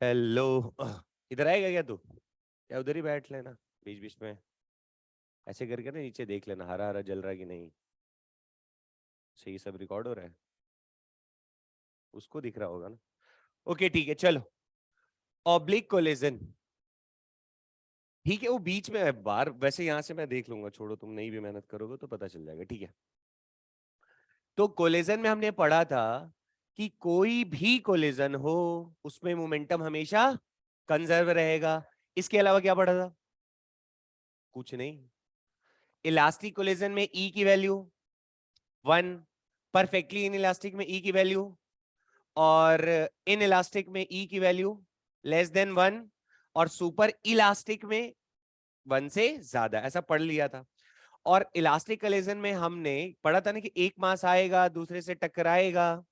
Hello. इधर आएगा क्या तू, या उधर ही बैठ लेना बीच बीच में, ऐसे करके ना नीचे देख लेना हरा हरा जल रहा है कि नहीं। सही सब रिकॉर्ड हो रहा है, उसको दिख रहा होगा ना। ओके ठीक है चलो। ऑब्लिक कोलिजन, ठीक है वो बीच में है बार, वैसे यहां से मैं देख लूंगा, छोड़ो तुम नहीं भी मेहनत करोगे तो पता चल जाएगा, ठीक है। तो कोलिजन में हमने पढ़ा था कि कोई भी कोलिजन हो उसमें मोमेंटम हमेशा कंजर्व रहेगा। इसके अलावा क्या पढ़ा था? कुछ नहीं। इलास्टिक कोलिजन में ई की वैल्यू 1, परफेक्टली इन इलास्टिक में ई की वैल्यू, और इन इलास्टिक में ई की वैल्यू लेस देन 1, और सुपर इलास्टिक में 1 से ज्यादा, ऐसा पढ़ लिया था। और इलास्टिक कोलिजन में हमने पढ़ा था ना कि एक मास आएगा दूसरे से टकराएगा,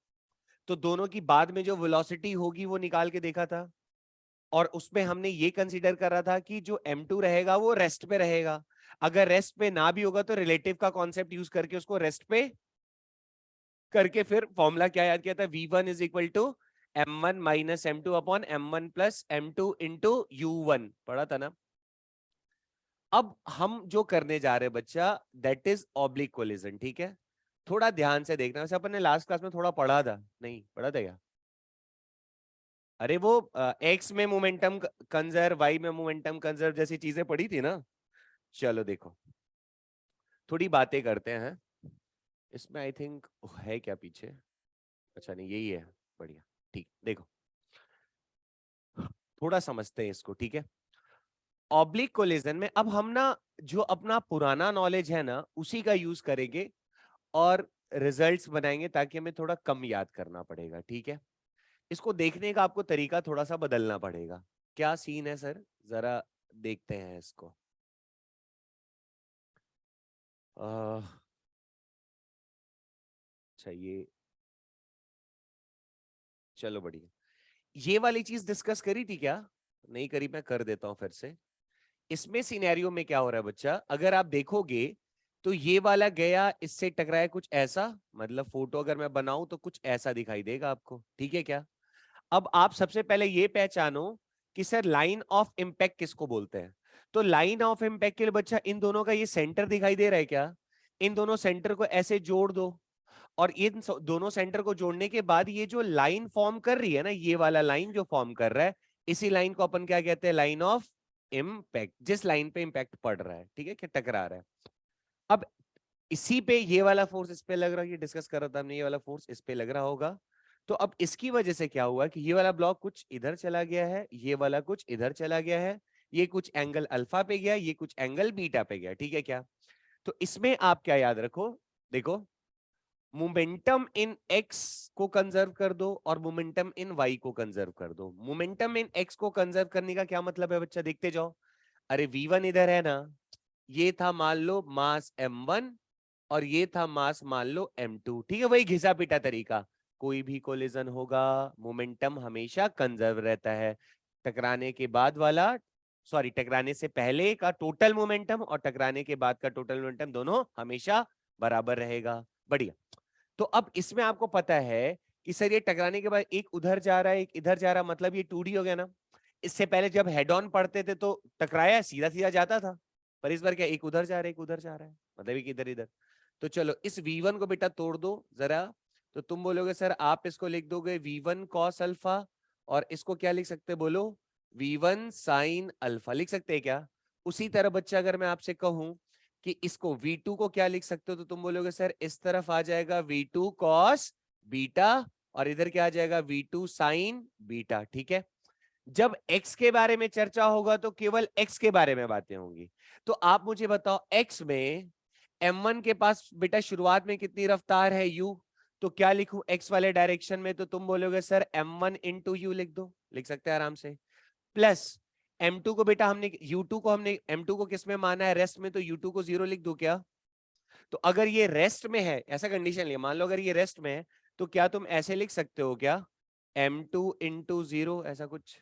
तो दोनों की बाद में जो वेलोसिटी होगी वो निकाल के देखा था। और उसमें हमने ये कंसीडर करा था कि जो m2 रहेगा वो रेस्ट पे रहेगा, अगर रेस्ट पे ना भी होगा तो रिलेटिव का कॉन्सेप्ट यूज करके उसको रेस्ट पे करके फिर फॉर्मूला क्या याद किया था, v1 is equal to m1 minus m2 upon m1 plus m2 into u1, पढ़ा था ना। अब हम जो करने जा रहे हैं बच्चा, दैट इज ऑब्लिक कोलिजन, ठीक है। थोड़ा ध्यान से देखना, वैसे अपन ने लास्ट क्लास में थोड़ा पढ़ा था, नहीं पढ़ा था क्या? अरे वो एक्स में मोमेंटम कंजर्व, वाई में मोमेंटम कंजर्व जैसी चीजें पढ़ी थी ना। चलो देखो, थोड़ी बातें करते हैं। इसमें आई थिंक है क्या पीछे, अच्छा नहीं यही है, बढ़िया। ठीक देखो, थोड़ा समझते हैं इसको, ठीक है। ऑब्लिक कोलिजन में अब हम ना जो अपना पुराना नॉलेज है ना उसी का यूज करेंगे और रिजल्ट्स बनाएंगे, ताकि हमें थोड़ा कम याद करना पड़ेगा, ठीक है। इसको देखने का आपको तरीका थोड़ा सा बदलना पड़ेगा। क्या सीन है सर, जरा देखते हैं इसको। अच्छा ये, चलो बढ़िया। ये वाली चीज डिस्कस करी थी क्या? नहीं करी, मैं कर देता हूं फिर से। इसमें सिनेरियो में क्या हो रहा है बच्चा, अगर आप देखोगे तो ये वाला गया इससे टकराया कुछ ऐसा, मतलब फोटो अगर मैं बनाऊं तो कुछ ऐसा दिखाई देगा आपको, ठीक है क्या। अब आप सबसे पहले ये पहचानो कि सर लाइन ऑफ इंपैक्ट किसको बोलते हैं। तो लाइन ऑफ इंपैक्ट के लिए बच्चा इन दोनों का ये सेंटर दिखाई दे रहा है क्या, इन दोनों सेंटर को ऐसे जोड़ दो, और इन दोनों सेंटर को जोड़ने के बाद ये जो लाइन फॉर्म कर रही है ना, ये वाला लाइन जो फॉर्म कर रहा है, इसी लाइन को अपन क्या कहते हैं, लाइन ऑफ इम्पैक्ट, जिस लाइन पे इम्पैक्ट पड़ रहा है, ठीक है, क्या टकरा रहा है। अब इसी पे ये वाला फोर्स इस पे लग रहा है, ये डिस्कस कर रहा था हमने, ये वाला फोर्स इस पे लग रहा होगा। तो अब इसकी वजह से क्या हुआ कि ये वाला ब्लॉक कुछ इधर चला गया है, ये वाला कुछ इधर चला गया है, ये कुछ एंगल अल्फा पे गया, ये कुछ एंगल बीटा पे गया, ठीक है क्या। तो इसमें आप क्या याद रखो, देखो, मोमेंटम इन एक्स को कंजर्व कर दो और मोमेंटम इन वाई को कंजर्व कर दो। मोमेंटम इन एक्स को कंजर्व करने का क्या मतलब है बच्चा, देखते जाओ। अरे v1 इधर है ना, ये था मान लो मास m1, और ये था मास मान लो m2, ठीक है, वही घिसा पिटा तरीका। कोई भी कोलिजन होगा मोमेंटम हमेशा कंजर्व रहता है। टकराने के बाद वाला, सॉरी टकराने से पहले का टोटल मोमेंटम और टकराने के बाद का टोटल मोमेंटम दोनों हमेशा बराबर रहेगा। बढ़िया। तो अब इसमें आपको पता है कि सर ये टकराने के बाद एक उधर जा रहा है एक इधर जा रहा है, मतलब ये 2D हो गया ना। इससे पहले जब हेड ऑन पढ़ते थे तो टकराया सीधा सीधा जाता था, पर इस बार क्या एक उधर जा रहा है एक उधर जा रहा है, मतलब एक इधर इधर। तो चलो इस v1 को बेटा तोड़ दो जरा। तो तुम बोलोगे सर आप इसको लिख दोगे v1 cos अल्फा, और इसको क्या लिख सकते बोलो, v1 sin अल्फा, लिख सकते हैं क्या। उसी तरह बच्चा अगर मैं आपसे कहूं कि इसको v2 को क्या लिख सकते हो, तो तुम बोलोगे सर इस तरफ आ जाएगा v2 cos बीटा, और इधर क्या आ जाएगा v2 sin बीटा, ठीक है। जब x के बारे में चर्चा होगा तो केवल x के बारे में बातें होंगी। तो आप मुझे बताओ x में m1 के पास बेटा शुरुआत में कितनी रफ्तार है u, तो क्या लिखूं x वाले डायरेक्शन में, तो तुम बोलोगे सर m1 इंटू यू लिख दो, लिख सकते हैं आराम से। प्लस m2 को बेटा हमने u2 को हमने m2 को किस में माना है, रेस्ट में, तो u2 को 0 लिख दो क्या। तो अगर ये रेस्ट में है, ऐसा कंडीशन लिया, मान लो अगर ये रेस्ट में है, तो क्या तुम ऐसे लिख सकते हो क्या, m2 इंटू 0 ऐसा कुछ।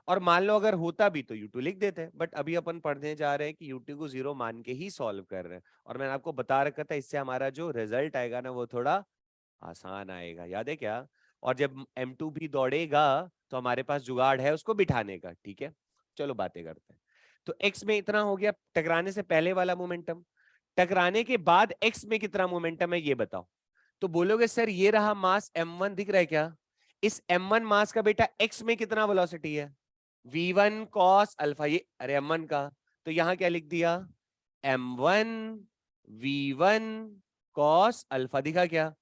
और मान लो अगर होता भी तो u2 लिख देते हैं, बट अभी अपन पढ़ने जा रहे हैं कि u2 को 0 मान के ही सॉल्व कर रहे हैं। और मैंने आपको बता रखा था इससे हमारा जो रिजल्ट आएगा ना वो थोड़ा आसान आएगा, याद है क्या। और जब m2 भी दौड़ेगा तो हमारे पास जुगाड़ है उसको बिठाने का, ठीक है। चलो बातें करते हैं। तो x में इतना हो गया टकराने से पहले वाला मोमेंटम, टकराने के बाद x में कितना मोमेंटम है ये बताओ। तो बोलोगे सर ये रहा मास m1 दिख रहा है क्या, इस m1 मास का बेटा x में कितना वेलोसिटी है, v1 cos अल्फा, ये अरे m1 का, तो यहां क्या लिख दिया, m1 v1 cos अल्फा, दिखा क्या।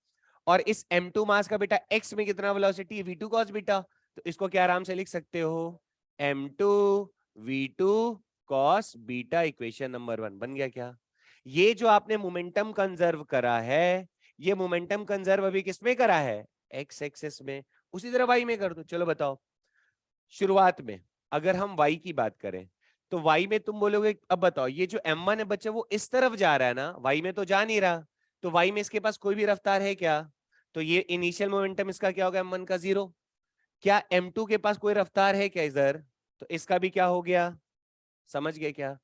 और इस m2 मास का बेटा x में कितना वेलोसिटी, v2 cos बीटा, तो इसको क्या आराम से लिख सकते हो, m2 v2 cos beta, equation number 1 बन गया क्या। ये जो आपने मोमेंटम कंजर्व करा है, ये मोमेंटम कंजर्व अभी किसमें करा है, एक्स एक्सिस में, उसी तरह वाई में कर दो। चलो बताओ, शुरुआत में अगर हम y की बात करें तो y में तुम बोलोगे, अब बताओ ये जो m1 है बच्चा वो इस तरफ जा रहा है ना, y में तो जा नहीं रहा, तो y में इसके पास कोई भी रफ्तार है क्या, तो ये इनिशियल मोमेंटम इसका क्या होगा, m1 का 0। क्या m2 के पास कोई रफ्तार है क्या इधर, तो इसका भी क्या हो गया, समझ गए क्या।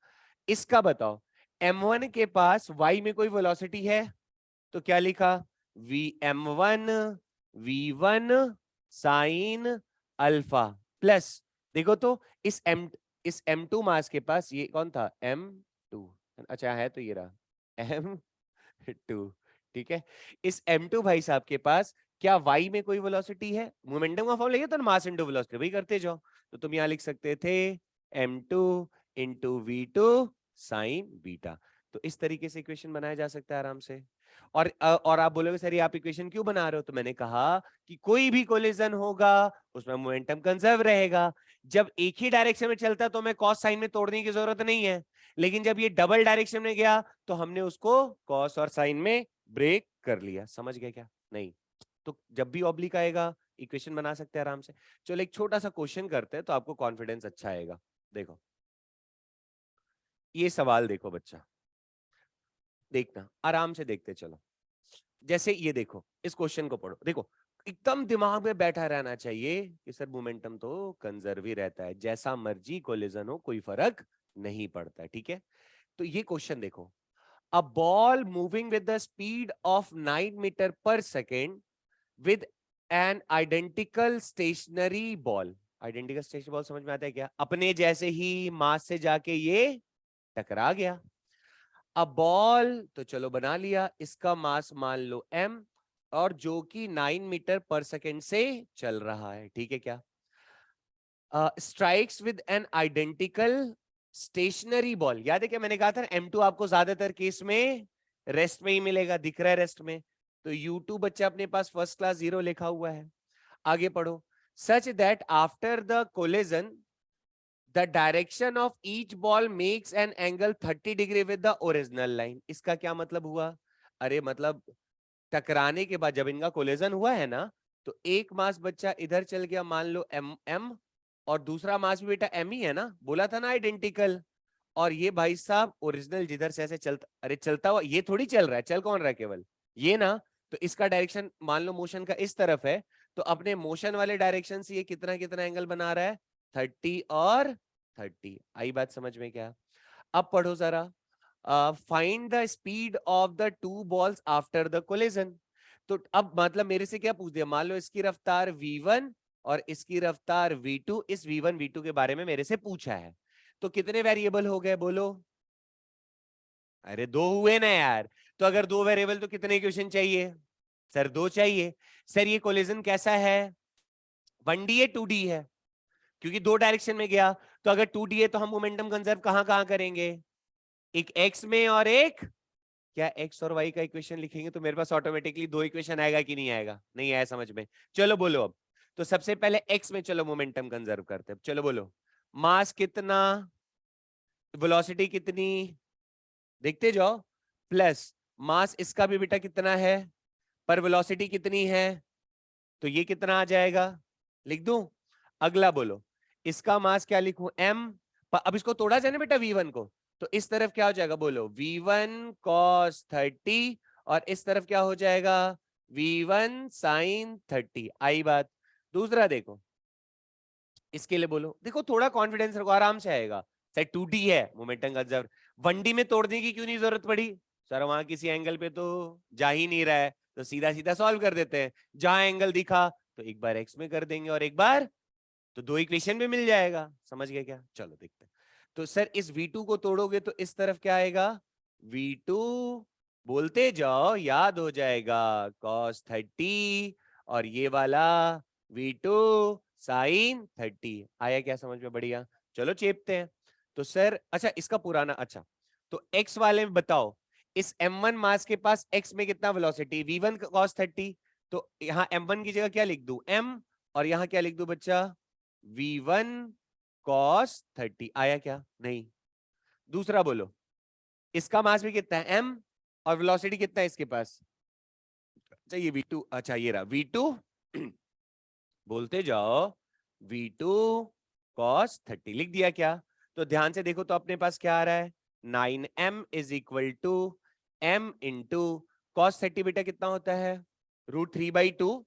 इसका बताओ, m1 के पास y में कोई वेलोसिटी है, तो क्या लिखा, m1 v1 sine alpha plus, देखो तो इस m2 मास के पास ये कौन था, m2, अच्छा है तो ये रहा m2, ठीक है। इस m2 भाई साहब के पास क्या y में कोई वेलोसिटी है, मोमेंटम का फॉर्म लेके तो मास इनटू वेलोसिटी वही करते जाओ, तो तुम यहां लिख सकते थे m2 into v2 sign beta. तो इस तरीके से इक्वेशन बनाया जा सकता है आराम से। और आप बोलोगे सर ये आप इक्वेशन क्यों बना रहे हो, तो मैंने कहा कि कोई भी कोलिजन होगा उसमें मोमेंटम कंजर्व रहेगा। जब एक ही डायरेक्शन में चलता तो हमें कॉस साइन में तोड़ने की जरूरत नहीं है, लेकिन जब ये डबल डायरेक्शन में गया तो हमने उसको कॉस और साइन में ब्रेक कर लिया। समझ गए क्या, नहीं तो जब भी ऑब्लिक आएगा इक्वेशन बना सकते हैं आराम से। चलो एक छोटा सा क्वेश्चन करते हैं तो आपको कॉन्फिडेंस अच्छा आएगा। देखो ये सवाल देखो बच्चा, देखना आराम से देखते चलो। जैसे ये देखो, इस क्वेश्चन को पढ़ो, देखो एकदम दिमाग में बैठा रहना चाहिए कि सर मोमेंटम तो कंजर्व ही रहता है, जैसा मर्जी कोलिजन हो कोई फर्क नहीं पड़ता, ठीक है। तो ये क्वेश्चन देखो, a ball moving with the speed of 9 metre per second with an identical stationary ball, identical stationary ball समझ में आता है क्या, अपने जैसे ही मास से जाके ये टकरा गया। अब बॉल तो चलो बना लिया, इसका मास मान लो m, और जो कि 9 मीटर पर सेकेंड से चल रहा है, ठीक है क्या। Strikes with an identical stationary ball, याद है क्या मैंने कहा था m2 आपको ज्यादातर केस में रेस्ट में ही मिलेगा, दिख रहा है रेस्ट में, तो u2 बच्चा अपने पास फर्स्ट क्लास 0 लिखा हुआ है। आगे पढ़ो, such that after the collision the direction of each ball makes an angle 30 degree with the original line। इसका क्या मतलब हुआ, अरे मतलब टकराने के बाद जब इनका कोलिजन हुआ है ना, तो एक मास बच्चा इधर चल गया मान लो m, और दूसरा मास भी बेटा m ही है ना, बोला था ना आइडेंटिकल। और ये भाई साहब ओरिजिनल जिधर से ऐसे चलता, अरे चलता हुआ ये थोड़ी चल रहा है, चल कौन रहा है केवल ये ना, तो इसका डायरेक्शन मान लो मोशन का इस तरफ है, तो अपने मोशन वाले डायरेक्शन से ये कितना कितना एंगल बना रहा है, 30 और 30। आई बात समझ में क्या। अब पढ़ो जरा, find the speed of the two balls after the collision. तो अब मतलब मेरे से क्या पूछ दिया, मान लो इसकी रफ्तार v1 और इसकी रफ्तार v2, इस v1 v2 के बारे में मेरे से पूछा है, तो कितने वेरिएबल हो गए बोलो, अरे दो हुए ना यार, तो अगर दो वेरिएबल तो कितने इक्वेशन चाहिए, सर दो चाहिए। सर ये कोलिजन कैसा है, 1D है 2D है, क्योंकि दो डायरेक्शन में गया, तो अगर 2D है तो हम मोमेंटम कंजर्व कहां कहां करेंगे, एक x में और एक, क्या x और y का इक्वेशन लिखेंगे तो मेरे पास ऑटोमेटिकली दो इक्वेशन आएगा कि नहीं आएगा, नहीं आया समझ में। चलो बोलो अब, तो सबसे पहले x में चलो मोमेंटम कंजर्व करते हैं, चलो बोलो मास कितना, वेलोसिटी कितनी, देखते जाओ, प्लस मास इसका भी बेटा कितना है, पर वेलोसिटी कितनी है, तो ये कितना आ जाएगा, लिख दूं। अगला बोलो, इसका मास क्या लिखूं m, अब इसको तोड़ा जाए ना बेटा v1 को, तो इस तरफ क्या हो जाएगा बोलो v1 cos 30, और इस तरफ क्या हो जाएगा v1 sin 30। आई बात। दूसरा देखो, इसके लिए बोलो, देखो थोड़ा कॉन्फिडेंस रखो आराम से आएगा, सर 2D है मोमेंटम कंजर्व, 1D में तोड़ने की क्यों नहीं जरूरत पड़ी, सर वहां किसी एंगल पे तो जा ही नहीं रहा है, तो सीधा सीधा सॉल्व कर देते हैं, जहां एंगल दिखा तो एक बार x में कर देंगे और एक बार तो दो इक्वेशन भी मिल जाएगा। समझ गए क्या? चलो देखते हैं। तो सर इस V2 को तोड़ोगे तो इस तरफ क्या आएगा? V2, बोलते जाओ, याद हो जाएगा, cos 30, और ये वाला V2 sin 30। आया क्या समझ में? बढ़िया। चलो चेपते हैं। तो सर अच्छा इसका पुराना, अच्छा तो x वाले में बताओ, इस m1 मास के पास x में कितना वेलोसिटी? v1 cos 30। तो यहाँ m1 की जगह क्या लिख दूं? m, और यहाँ क्या लिख दूं बच्चा? v1 cos 30। आया क्या? नहीं। दूसरा बोलो, इसका मास भी कितना है? m, और वेलोसिटी कितना है इसके पास? अच्छा ये v2, अच्छा ये रहा v2 बोलते जाओ, v2 cos 30 लिख दिया क्या? तो ध्यान से देखो तो अपने पास क्या आ रहा है? 9m is equal to m into cos 30। बेटा कितना होता है? √3/2।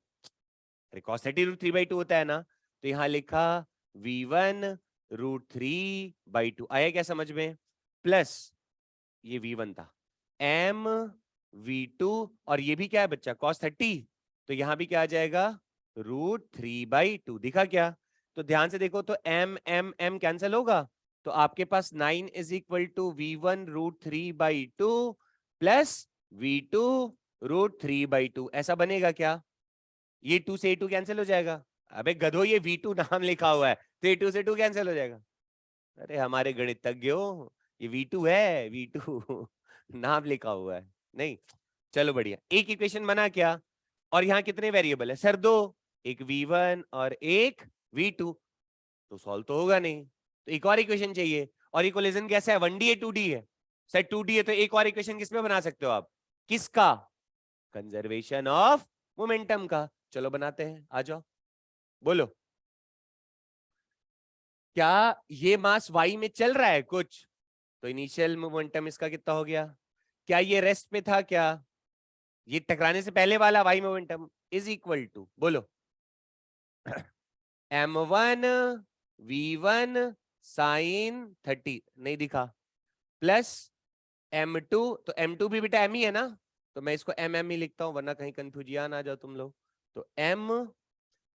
अरे cos 30 √3/2 होता है ना। तो यहां लिखा v1 √3/2। आया क्या समझ में? प्लस ये v1 था, m v2, और ये भी क्या है बच्चा? cos 30। तो यहां भी क्या आ जाएगा? √3/2। दिखा क्या? तो ध्यान से देखो तो m m m कैंसिल होगा, तो आपके पास 9 is equal to v1 √3/2 plus v2 √3/2। ऐसा बनेगा क्या? ये 2 से 2 कैंसिल हो जाएगा। अबे गधो, ये v2 नाम लिखा हुआ है, तो ये 2 से 2 कैंसिल हो जाएगा। अरे हमारे गणितज्ञ हो, ये V2 है, V2 नाम लिखा हुआ है नहीं। चलो बढ़िया, एक इक्वेशन बना क्या? और यहाँ कितने वेरिएबल है सर? दो, एक V1 और एक V2। तो सॉल्व तो होगा नहीं, तो एक और इक्वेशन चाहिए। और इक्वेशन कैसा है? 1D है 2D है? सर 2D है, तो एक और इक्वेशन किसमें बना सकते हो आप? किसका? कंजर्वेशन ऑफ मोमेंटम का। चलो बनाते हैं, आ जाओ। बोलो, क्या ये मास y में चल रहा है कुछ? तो इनिशियल मोमेंटम इसका कितना हो गया? क्या ये रेस्ट पे था क्या? ये टकराने से पहले वाला y momentum is equal to, बोलो, m1 v1 साइन 30, नहीं दिखा, प्लस m2, तो m2 भी बेटा m ही है ना, तो मैं इसको mm ही लिखता हूं वरना कहीं कंफ्यूजियन आ जाओ तुम लोग। तो m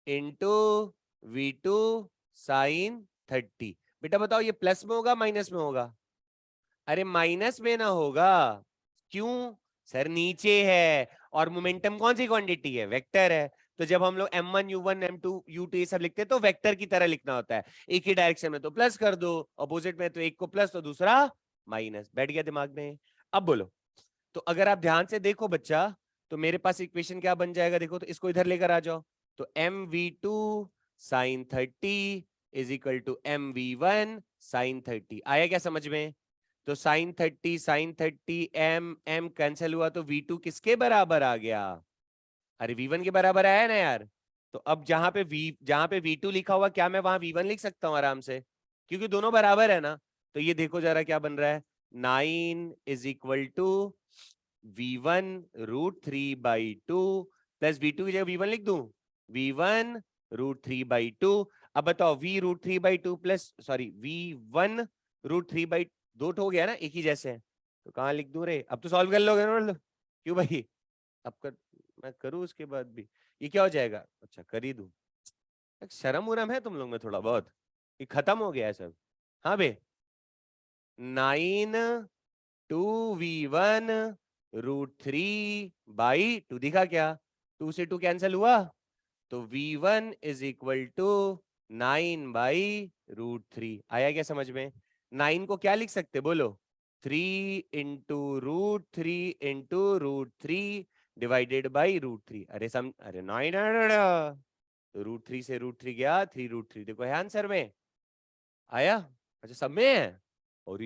इंटू v2 साइन 30। बेटा बताओ ये प्लस में होगा माइनस में होगा? अरे माइनस में ना होगा। क्यों? सर नीचे है, और मोमेंटम कौन सी क्वांटिटी है? वेक्टर है। तो जब हम लोग m1 u1 m2 u2 ये सब लिखते हैं तो वेक्टर की तरह लिखना होता है। एक ही डायरेक्शन में तो प्लस कर दो, अपोजिट में तो एक को प्लस तो दूसरा माइनस। बैठ गया दिमाग में? अब बोलो, तो अगर आप ध्यान से देखो बच्चा, तो मेरे पास इक्वेशन क्या बन जाएगा? देखो तो इसको इधर लेकर आ जाओ। तो mv2 sine 30 is equal to mv1 sine 30। आया क्या समझ में? तो साइन 30 एम एम कैंसिल हुआ, तो V2 किसके बराबर आ गया? अरे V1 के बराबर आया ना यार। तो अब जहां पे V2 लिखा हुआ, क्या मैं वहां V1 लिख सकता हूँ आराम से? क्योंकि दोनों बराबर है ना। तो ये देखो जरा क्या बन रहा है, 9 is equal to V1 √3/2 plus V2 की जगह V1 लिख दूं, V1 √3/2। अब बताओ V√3/2 प्लस, सॉरी V1 √3/2 हो गया ना, एक ही जैसे है, तो कहाँ लिख दूं रे? अब तो सॉल्व कर लोगे ना मतलब? क्यों भाई? अब कर, मैं करूं उसके बाद भी? ये क्या हो जाएगा? अच्छा कर ही दूं। शर्म उरम है तुम लोग में थोड़ा बहुत? ये खत्म हो गया है सब। हाँ बे, 9 2v1 √3/2 दिखा क्या? 2 से 2 कैंसिल हुआ, तो v1 इज इक्वल टू 9/√3। आया क्या समझ में? 9 को क्या लिख सकते बोलो? 3 × √3 × √3 डिवाइडेड बाई √3। अरे अरे 9 √3 से √3 गया, 3 √3। देखो है आंसर में। आया? अच्छा सब में है। और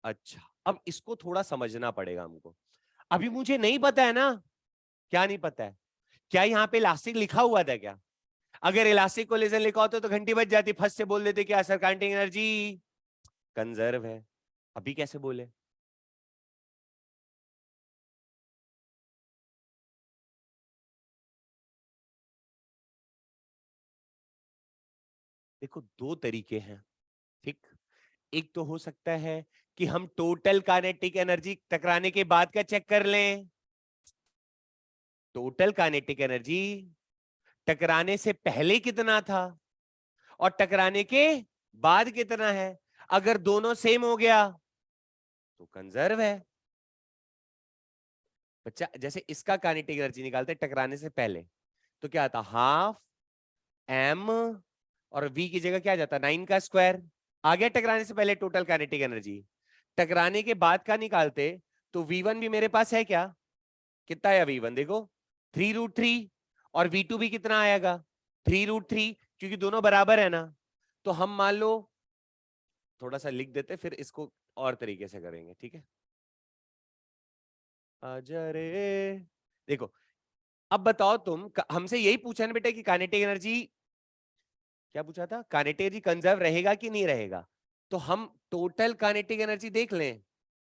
अच्छा, अब इसको थोड़ा समझना पड़ेगा हमको। अभी मुझे नहीं पता है ना। क्या नहीं पता है? क्या यहाँ पे इलास्टिक लिखा हुआ था क्या? अगर इलास्टिक कोलिजन लिखा होता तो घंटी बज जाती, फर्स्ट से बोल देते क्या सर काउंटिंग एनर्जी कंजर्व है। अभी कैसे बोले? देखो दो तरीके हैं, ठीक। एक तो हो सकता है कि हम टोटल काइनेटिक एनर्जी टकराने के बाद का चेक कर लें। टोटल काइनेटिक एनर्जी टकराने से पहले कितना था और टकराने के बाद कितना है। अगर दोनों सेम हो गया तो कंजर्व है। बच्चा जैसे इसका काइनेटिक एनर्जी निकालते टकराने से पहले, तो क्या आता, हाफ एम और वी की जगह क्या जाता, 9 का स्क्वायर आ गया। टकराने से पहले टोटल काइनेटिक एनर्जी। टकराने के बाद का निकालते तो V1 भी मेरे पास है क्या, कितना आया V1 देखो 3√3, और V2 भी कितना आएगा 3√3, क्योंकि दोनों बराबर है ना। तो हम मान लो थोड़ा सा लिख देते, फिर इसको और तरीके से करेंगे, ठीक है। आजा रे, देखो अब बताओ तुम, हमसे यही पूछा ना बेटा कि काइनेटिक एनर्जी, क्या पूछा था, काइनेटिक एनर्जी कंजर्व रहेगा कि नहीं रहेगा। तो हम टोटल काइनेटिक एनर्जी देख लें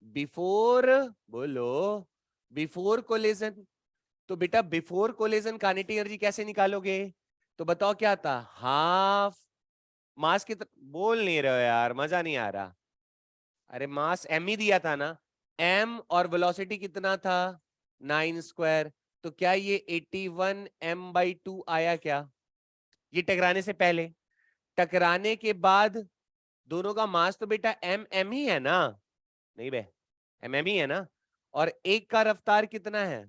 बिफोर, बोलो बिफोर कोलिजन। तो बेटा बिफोर कोलिजन काइनेटिक एनर्जी कैसे निकालोगे, तो बताओ क्या था, हाफ मास बोल नहीं रहे हो यार, मजा नहीं आ रहा। अरे मास एम ही दिया था ना, एम और वेलोसिटी कितना था 9 स्क्वायर। तो क्या ये 81m/2 आया क्या, ये टकराने से पहले। टकराने के बाद दोनों का मास तो बेटा एम एम ही है ना, नहीं बे, एम एम ही है ना। और एक का रफ्तार कितना है,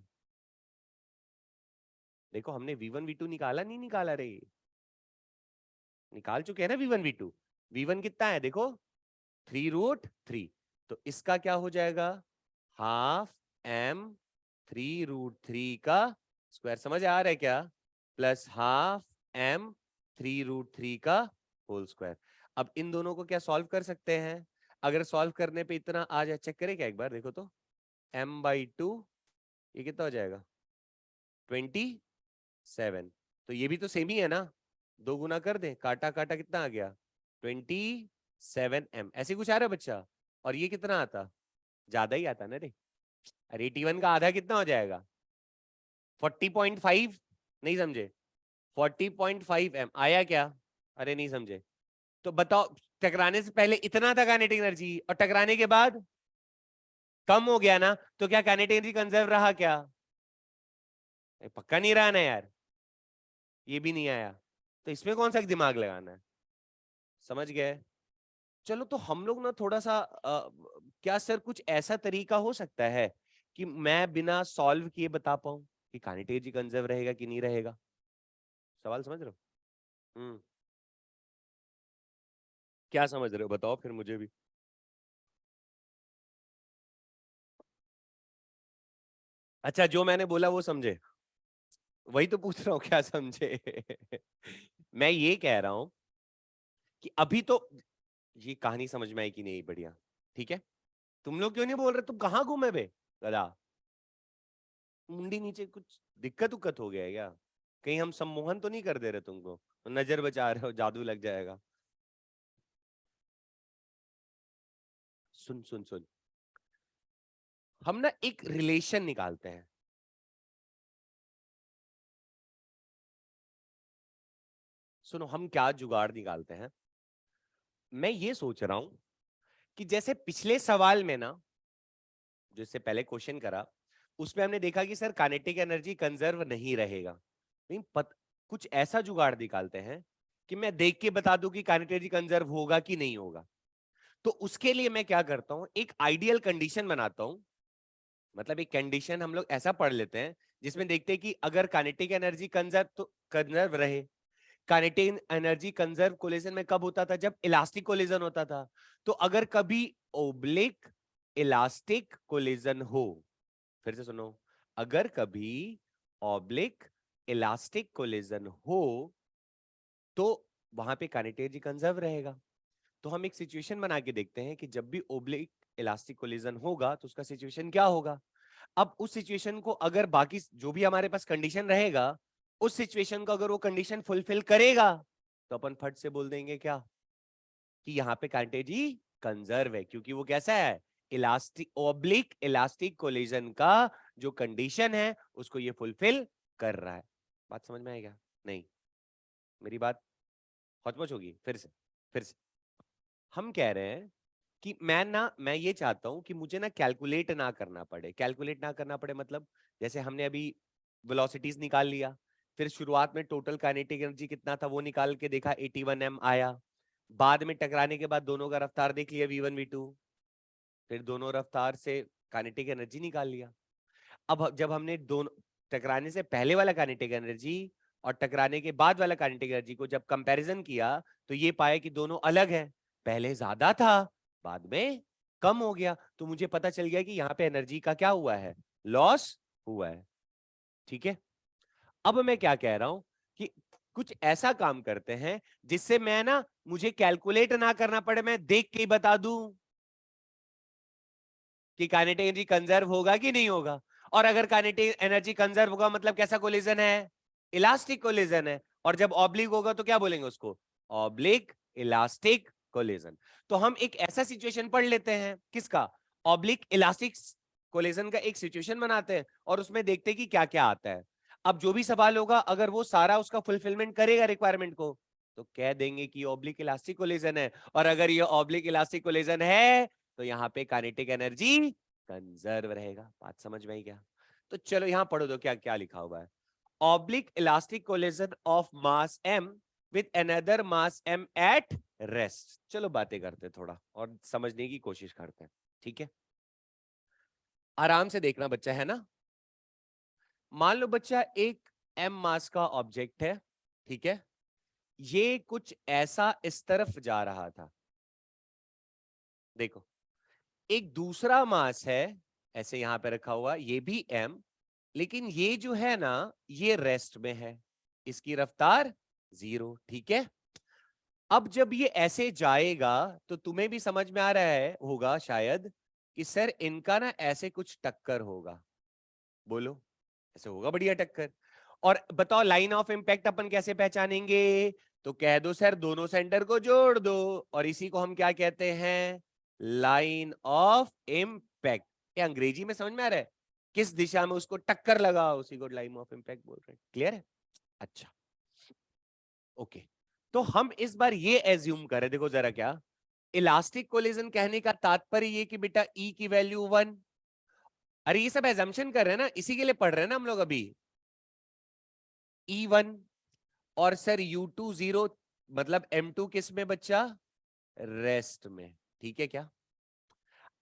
देखो हमने V1 V2 निकाला नहीं निकाला रे, निकाल चुके हैं ना V1 V2। V1 कितना है देखो 3√3, तो इसका क्या हो जाएगा, हाफ एम 3√3 का स्क्वायर, समझ आ रहा है क्या, प्लस हाफ एम 3√3 का होल स्क्वायर। अब इन दोनों को क्या सॉल्व कर सकते हैं, अगर सॉल्व करने पे इतना आ जाए, चेक करें क्या एक बार, देखो तो m/2 ये कितना हो जाएगा 27। तो ये भी तो सेम ही है ना, दो गुना कर दें, काटा काटा कितना आ गया 27m, ऐसे कुछ आ रहा है बच्चा। और ये कितना आता, ज्यादा ही आता ना रे। अरे 81 का आधा कितना हो जाएगा 40.5, नहीं समझे 40.5m आया क्या, अरे नहीं समझे। तो बताओ टकराने से पहले इतना था काइनेटिक एनर्जी, और टकराने के बाद कम हो गया ना, तो क्या काइनेटिक एनर्जी कंजर्व रहा क्या, पक्का नहीं रहा ना यार, ये भी नहीं आया। तो इसमें कौन सा दिमाग लगाना है, समझ गए। चलो तो हम लोग ना थोड़ा सा क्या सर कुछ ऐसा तरीका हो सकता है कि मैं बिना सॉल्व किए बता पाऊं कि काइनेटिक एनर्जी कंजर्व रहेगा कि नहीं रहेगा, सवाल समझ रहे हो। क्या समझ रहे हो बताओ फिर मुझे भी। अच्छा जो मैंने बोला वो समझे, वही तो पूछ रहा हूँ क्या समझे। मैं ये कह रहा हूं कि अभी तो ये कहानी समझ में आई कि नहीं, बढ़िया ठीक है। तुम लोग क्यों नहीं बोल रहे, तुम कहाँ घूमे बे गधा, मुंडी नीचे, कुछ दिक्कत उक्कत हो गया है क्या, कहीं हम सम्मोहन तो नहीं कर दे रहे तुमको, नजर बचा रहे हो, जादू लग जाएगा। सुन सुन सुन, हम ना एक रिलेशन निकालते हैं, सुनो हम क्या जुगाड़ निकालते हैं। मैं ये सोच रहा हूं कि जैसे पिछले सवाल में ना, जिससे पहले क्वेश्चन करा, उसमें हमने देखा कि सर काइनेटिक एनर्जी कंजर्व नहीं रहेगा, नहीं कुछ ऐसा जुगाड़ निकालते हैं कि मैं देख के बता दूं कि काइनेटिक एनर्जी कंजर्व होगा कि नहीं होगा। तो उसके लिए मैं क्या करता हूं, एक आइडियल कंडीशन बनाता हूं, मतलब एक कंडीशन हम लोग ऐसा पढ़ लेते हैं जिसमें देखते हैं कि अगर काइनेटिक एनर्जी कंजर्व तो कंजर्व रहे। काइनेटिक एनर्जी कंजर्व कोलिजन में कब होता था, जब इलास्टिक कोलिजन होता था। तो अगर कभी ओब्लिक इलास्टिक कोलिजन हो, फिर से सुनो, अगर कभी ऑब्लिक इलास्टिक कोलिजन हो तो वहां पे काइनेटिक एनर्जी कंजर्व रहेगा। तो हम एक सिचुएशन बना के देखते हैं कि जब भी ओब्लिक इलास्टिक कोलिजन होगा तो उसका सिचुएशन क्या होगा। अब उस सिचुएशन को अगर बाकी जो भी हमारे पास कंडीशन रहेगा, उस सिचुएशन को अगर वो कंडीशन फुलफिल करेगा, तो अपन फट से बोल देंगे क्या, कि यहाँ पे काइनेटिक कंजर्व है, क्योंकि वो कैसा है, इलास्टिक ओब्लिक इलास्टिक कोलिजन का जो कंडीशन है उसको ये फुलफिल कर रहा है। बात समझ में आएगा नहीं, मेरी बात हौच होगी, फिर से हम कह रहे हैं कि मैं ये चाहता हूं कि मुझे ना कैलकुलेट ना करना पड़े, कैलकुलेट ना करना पड़े मतलब जैसे हमने अभी वेलोसिटीज निकाल लिया, फिर शुरुआत में टोटल काइनेटिक एनर्जी कितना था वो निकाल के देखा, 81 m आया। बाद में टकराने के बाद दोनों का रफ्तार देख लिया, v1 v2, फिर दोनों रफ्तार से काइनेटिक एनर्जी निकाल लिया। अब जब हमने दोनों टकराने से पहले वाला काइनेटिक एनर्जी और टकराने के बाद वाला काइनेटिक एनर्जी को जब कंपैरिजन किया तो ये पाया कि दोनों अलग है, पहले ज्यादा था बाद में कम हो गया, तो मुझे पता चल गया कि यहाँ पे एनर्जी का क्या हुआ है, लॉस हुआ है। ठीक है, अब मैं क्या कह रहा हूं कि कुछ ऐसा काम करते हैं जिससे मैं ना, मुझे कैलकुलेट ना करना पड़े, मैं देख के ही बता दूं कि काइनेटिक एनर्जी कंजर्व होगा कि नहीं होगा। और अगर काइनेटिक एनर्जी कंजर्व होगा मतलब कैसा कोलिजन है, इलास्टिक कोलिजन है। और जब ऑब्लिक होगा तो क्या बोलेंगे उसको, ऑब्लिक इलास्टिक कोलिजन। तो हम एक ऐसा सिचुएशन पढ़ लेते हैं, किसका, ऑब्लिक इलास्टिक कोलिजन का एक सिचुएशन बनाते हैं और उसमें देखते हैं कि क्या क्या आता है। अब जो भी सवाल होगा अगर वो सारा उसका फुलफिलमेंट करेगा रिक्वायरमेंट को, तो कह देंगे कि ऑब्लिक इलास्टिक कोलिजन है। और अगर ये ऑब्लिक इलास्टिक कोलिजन है तो यहाँ पे काइनेटिक एनर्जी कंजर्व रहेगा। बात समझ में आई क्या? तो चलो यहां पढ़ो दो क्या क्या लिखा हुआ है। Oblique elastic collision of mass m with another mass m at rest. चलो बातें करते थोड़ा और समझने की कोशिश करते हैं। ठीक है, आराम से देखना बच्चा, है ना। मान लो बच्चा एक m मास का ऑब्जेक्ट है, ठीक है, ये कुछ ऐसा इस तरफ जा रहा था। देखो एक दूसरा मास है ऐसे यहां पे रखा हुआ, ये भी m, लेकिन ये जो है ना ये रेस्ट में है, इसकी रफ्तार 0। ठीक है, अब जब ये ऐसे जाएगा तो तुम्हें भी समझ में आ रहा है होगा शायद कि सर इनका ना ऐसे कुछ टक्कर होगा। बोलो, ऐसे होगा बढ़िया टक्कर। और बताओ लाइन ऑफ इम्पैक्ट अपन कैसे पहचानेंगे, तो कह दो सर दोनों सेंटर को जोड़ दो और इसी को हम क्या कहते हैं, लाइन ऑफ इम्पैक्ट। ये अंग्रेजी में समझ में आ रहा है, किस दिशा में उसको टक्कर लगा उसी को लाइन ऑफ इम्पैक्ट बोल रहे हैं। क्लियर है? अच्छा ओके, तो हम इस बार ये एज्यूम करें, देखो जरा क्या, इलास्टिक कोलिजन कहने का तात्पर्य ये कि बेटा ई की वैल्यू 1। अरे ये सब एजम्पशन कर रहे हैं ना, इसी के लिए पढ़ रहे हैं ना हम लोग अभी। E1 और सर U2 0, मतलब M2 किस में बच्चा, रेस्ट में। ठीक है क्या?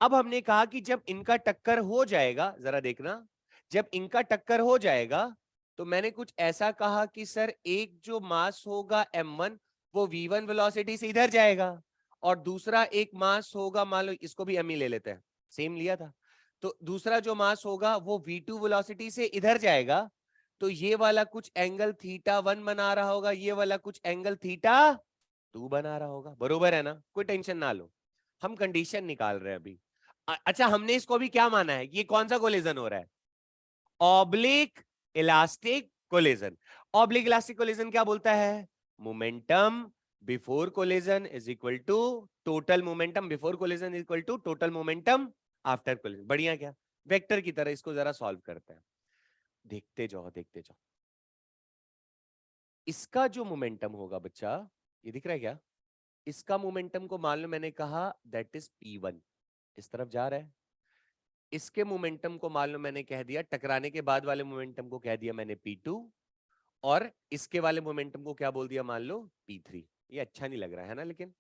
अब हमने कहा कि जब इनका टक्कर हो जाएगा, जरा देखना, जब इनका टक्कर हो जाएगा तो मैंने कुछ ऐसा कहा कि सर एक जो मास होगा M1 वो V1 वेलोसिटी से इधर जाएगा और दूसरा एक मास होगा, मान लो इसको भी M ही ले लेते हैं, सेम लिया था, तो दूसरा जो मास होगा वो V2 वेलोसिटी से इधर जाएगा। तो ये वाला कुछ एंगल θ1 बना रहा होगा, ये वाला कुछ एंगल θ2 बना रहा होगा। बरोबर है ना, कोई टेंशन ना लो, हम कंडीशन निकाल रहे हैं अभी। अच्छा हमने इसको भी क्या माना है, ये कौन सा कोलिजन हो रहा है, oblique elastic collision. Oblique elastic collision क्या बोलता है, momentum before collision is equal to total momentum before collision is equal to total momentum after collision. बढ़िया क्या, वेक्टर की तरह इसको जरा सॉल्व करते हैं, देखते जाओ देखते जाओ। इसका जो मोमेंटम होगा बच्चा, ये दिख रहा है क्या, इसका मोमेंटम को मान लो मैंने कहा दैट इज P1, इस तरफ जा रहा है। इसके मोमेंटम को मान लो मैंने कह दिया, टकराने के बाद वाले मोमेंटम को कह दिया मैंने P2, और इसके वाले मोमेंटम को क्या बोल दिया, मान लो P3। ये अच्छा नहीं लग रहा है ना, लेकिन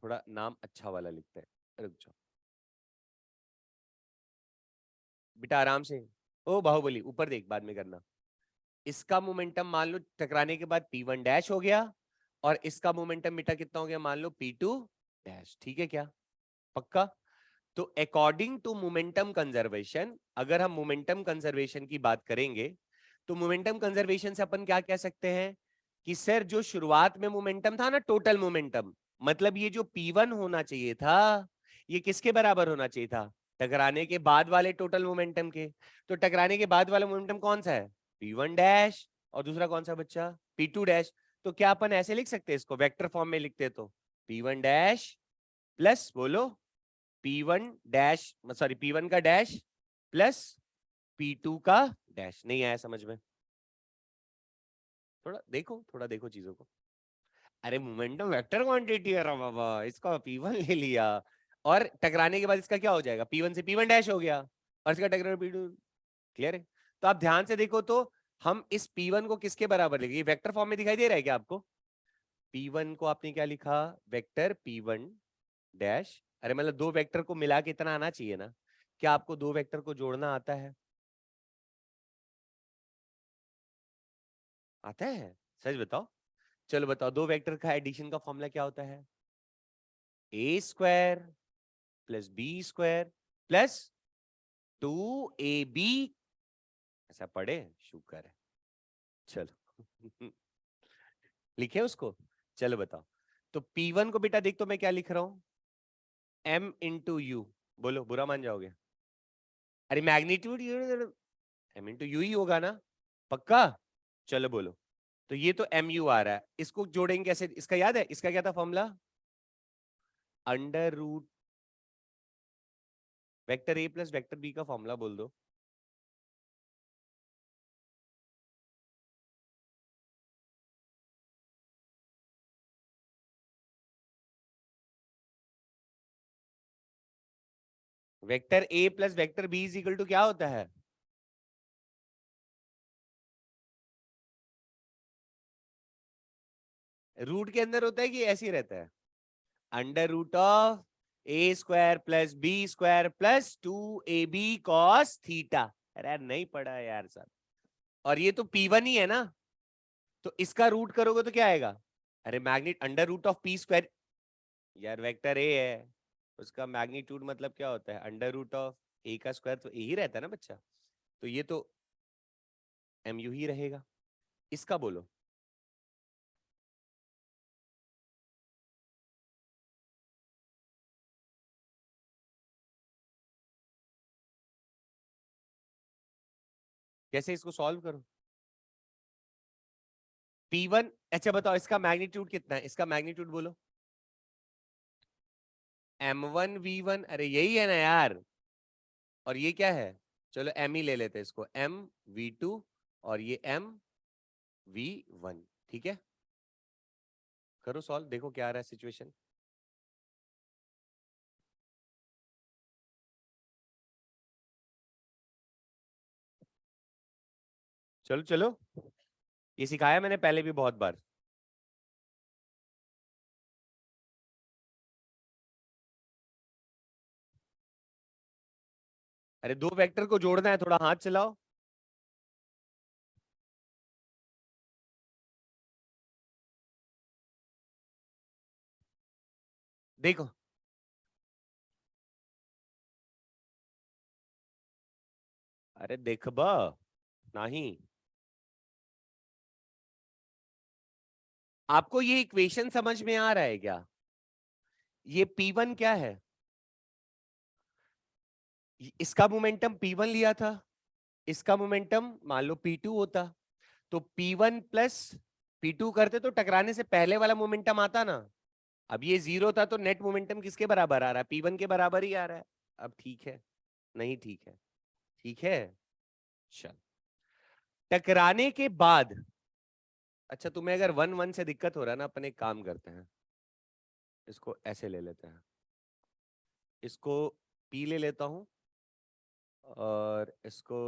थोड़ा नाम अच्छा वाला लिखते हैं। रुक जाओ बेटा आराम से, ओ बाहुबली ऊपर देख, बाद में करना। इसका मोमेंटम मान लो टकराने के बाद P1 डैश हो गया और इसका मोमेंटम बेटा कितना हो गया, मान लो P2 डैश। ठीक है क्या, पक्का? तो अकॉर्डिंग टू मोमेंटम कंजर्वेशन, अगर हम मोमेंटम कंजर्वेशन की बात करेंगे तो मोमेंटम कंजर्वेशन से अपन क्या कह सकते हैं कि सर जो शुरुआत में मोमेंटम था ना, टोटल मोमेंटम, मतलब ये जो P1 होना चाहिए था ये किसके बराबर होना चाहिए था, टकराने के बाद वाले टोटल मोमेंटम के। तो टकराने के बाद वाला मोमेंटम कौन सा है, P1 डैश, और दूसरा कौन सा बच्चा, P2 डैश। तो क्या अपन ऐसे लिख सकते हैं, इसको वेक्टर फॉर्म में लिखते तो P1 डैश प्लस बोलो P1 डैश, सॉरी P1 का डैश प्लस P2 का डैश। नहीं आया समझ में, थोड़ा देखो चीजों को। अरे मोमेंटम वेक्टर क्वांटिटी है रा बाबा, इसका P1 ले लिया और टकराने के बाद इसका क्या हो जाएगा, P1 से P1 डैश हो गया और इसका टकराना P2। क्लियर है? तो आप ध्यान से देखो तो हम इस P1 को किसके बराबर लिखेंगे? वेक्टर फॉर्म में दिखाई दे रहा है क्या आपको? P1 को आपने क्या लिखा? वेक्टर P1 डैश, अरे मतलब दो वेक्टर को मिला के इतना आना चाहिए ना। क्या आपको दो वेक्टर को जोड़ना आता है? आता है? सच बताओ। चलो बताओ, दो वेक्टर का एडिशन का फॉर्मूला क्या होता है? A square plus B square plus 2ab। ऐसा पढ़े? शुक्र है। चलो लिखे उसको। चलो बताओ। तो P1 को बेटा देख, तो मैं क्या लिख रहा हूं? M into you. बोलो, बुरा मान जाओगे? अरे मैग्नीट्यूड M इंटू यू ही होगा ना, पक्का? चलो बोलो। तो ये तो MU आ रहा है, इसको जोड़ेंगे कैसे? इसका याद है, इसका क्या था formula? Under root vector A plus vector B का फॉर्मूला बोल दो। Vector A plus vector B is equal to क्या होता है? रूट के अंदर होता है कि ऐसे ही रहता है? Under root of A square plus B square plus 2ab cos theta. अरे यार नहीं पढ़ा यार साहब। और ये तो P1 ही है ना, तो इसका रूट करोगे तो क्या आएगा? अरे magnitude under root of P square. यार वेक्टर ए है, उसका मैग्नीट्यूड मतलब क्या होता है? अंडर रूट ऑफ ए का स्क्वायर तो ए ही रहता है ना बच्चा। तो ये तो MU ही रहेगा। इसका बोलो। कैसे इसको सॉल्व करो? P1, अच्छा बताओ इसका मैग्नीट्यूड कितना है? इसका मैग्नीट्यूड बोलो। M1V1, अरे यही है ना यार। और ये क्या है? चलो M ही ले लेते हैं इसको, MV2, और ये MV1। ठीक है, करो सॉल्व, देखो क्या आ रहा है सिचुएशन। चलो चलो, ये सिखाया मैंने पहले भी बहुत बार। अरे दो वेक्टर को जोड़ना है, थोड़ा हाथ चलाओ। देखो, अरे देख बा, नहीं। आपको ये इक्वेशन समझ में आ रहा है क्या? ये P1 क्या है? इसका मोमेंटम P1 लिया था, इसका मोमेंटम मान लो P2 होता। तो P1 प्लस P2 करते तो टकराने से पहले वाला मोमेंटम आता ना। अब ये जीरो था तो नेट मोमेंटम किसके बराबर आ रहा है? P1 के बराबर ही आ रहा है। अब ठीक है? नहीं ठीक है? ठीक है। चल, टकराने के बाद, अच्छा तुम्हें अगर 1 1 से दिक्कत हो रहा है ना, अपन एक काम करते हैं, इसको ऐसे ले लेते हैं, इसको P ले लेता हूं, और इसको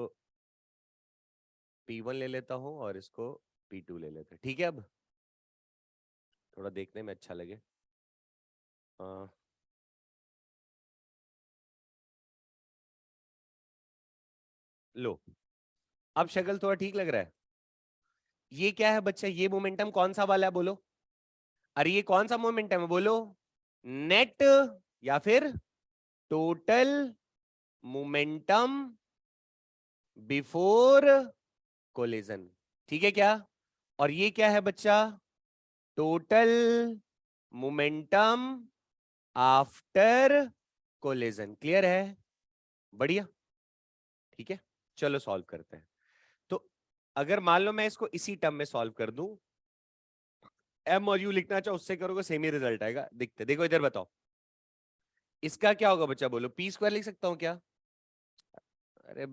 P1 ले लेता हूं, और इसको P2 ले लेते हैं। ठीक है? अब थोड़ा देखने में अच्छा लगे। आ, लो, अब शक्ल थोड़ा ठीक लग रहा है। ये क्या है बच्चा? ये मोमेंटम कौन सा वाला है बोलो? अरे ये कौन सा मोमेंटम है बोलो? नेट या फिर टोटल मोमेंटम बिफोर कोलिजन। ठीक है क्या? और ये क्या है बच्चा? Total momentum after collision. Clear है? बढ़िया। ठीक है, चलो सॉल्व करते हैं। तो अगर मान लो मैं इसको इसी टर्म में सॉल्व कर दूं, M और U लिखना चाहो उससे करोगे सेम ही रिजल्ट आएगा। दिखते देखो, इधर बताओ इसका क्या होगा बच्चा? बोलो, पी स्क्वायर लिख सकता हूं क्या? अरे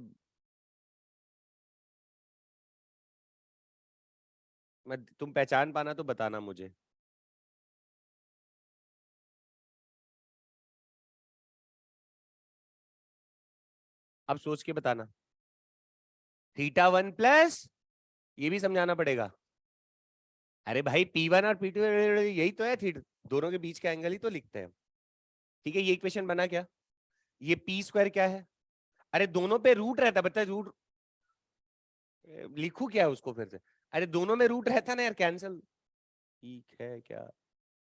मैं, तुम पहचान पाना तो बताना मुझे। अब सोच के बताना। थीटा 1 प्लस ये भी समझाना पड़ेगा। अरे भाई P1 और P2 यही तो है, थीटा दोनों के बीच का एंगल ही तो लिखते हैं। ठीक है, ये इक्वेशन बना क्या, ये पी स्क्वायर क्या है, अरे दोनों पे रूट रहता है, बता रूट लिखू क्या है उसको फिर से, अरे दोनों में रूट रहता ना यार, कैंसिल। ठीक है क्या,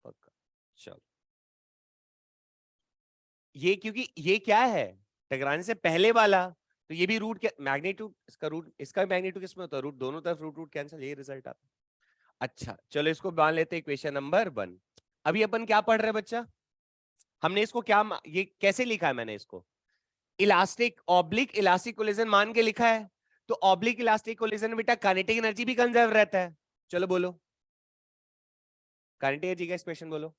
पक्का। चलो ये क्योंकि ये क्या है, टकराने से पहले वाला, तो ये भी रूट क्या मैग्नीट्यूड, इसका रूट, इसका मैग्नीट्यूड किसमें होता है, रूट, दोनों तरफ रूट रूट कैंसिल, ये रिजल्ट आता है। अच्छा चलो इसको मान लेते हैं इक्वेशन नंबर 1। अभी अपन क्या पढ़ रहे हैं बच्चा, हमने इसको क्या ये कैसे लिखा है, मैंने इसको इलास्टिक ऑब्लिक इलास्टिक कोलिजन मान के लिखा है। तो ऑब्लिक इलास्टिक कोलिजन बेटा काइनेटिक एनर्जी भी कंजर्व रहता है। चलो बोलो काइनेटिक एनर्जी का एक्सप्रेशन बोलो,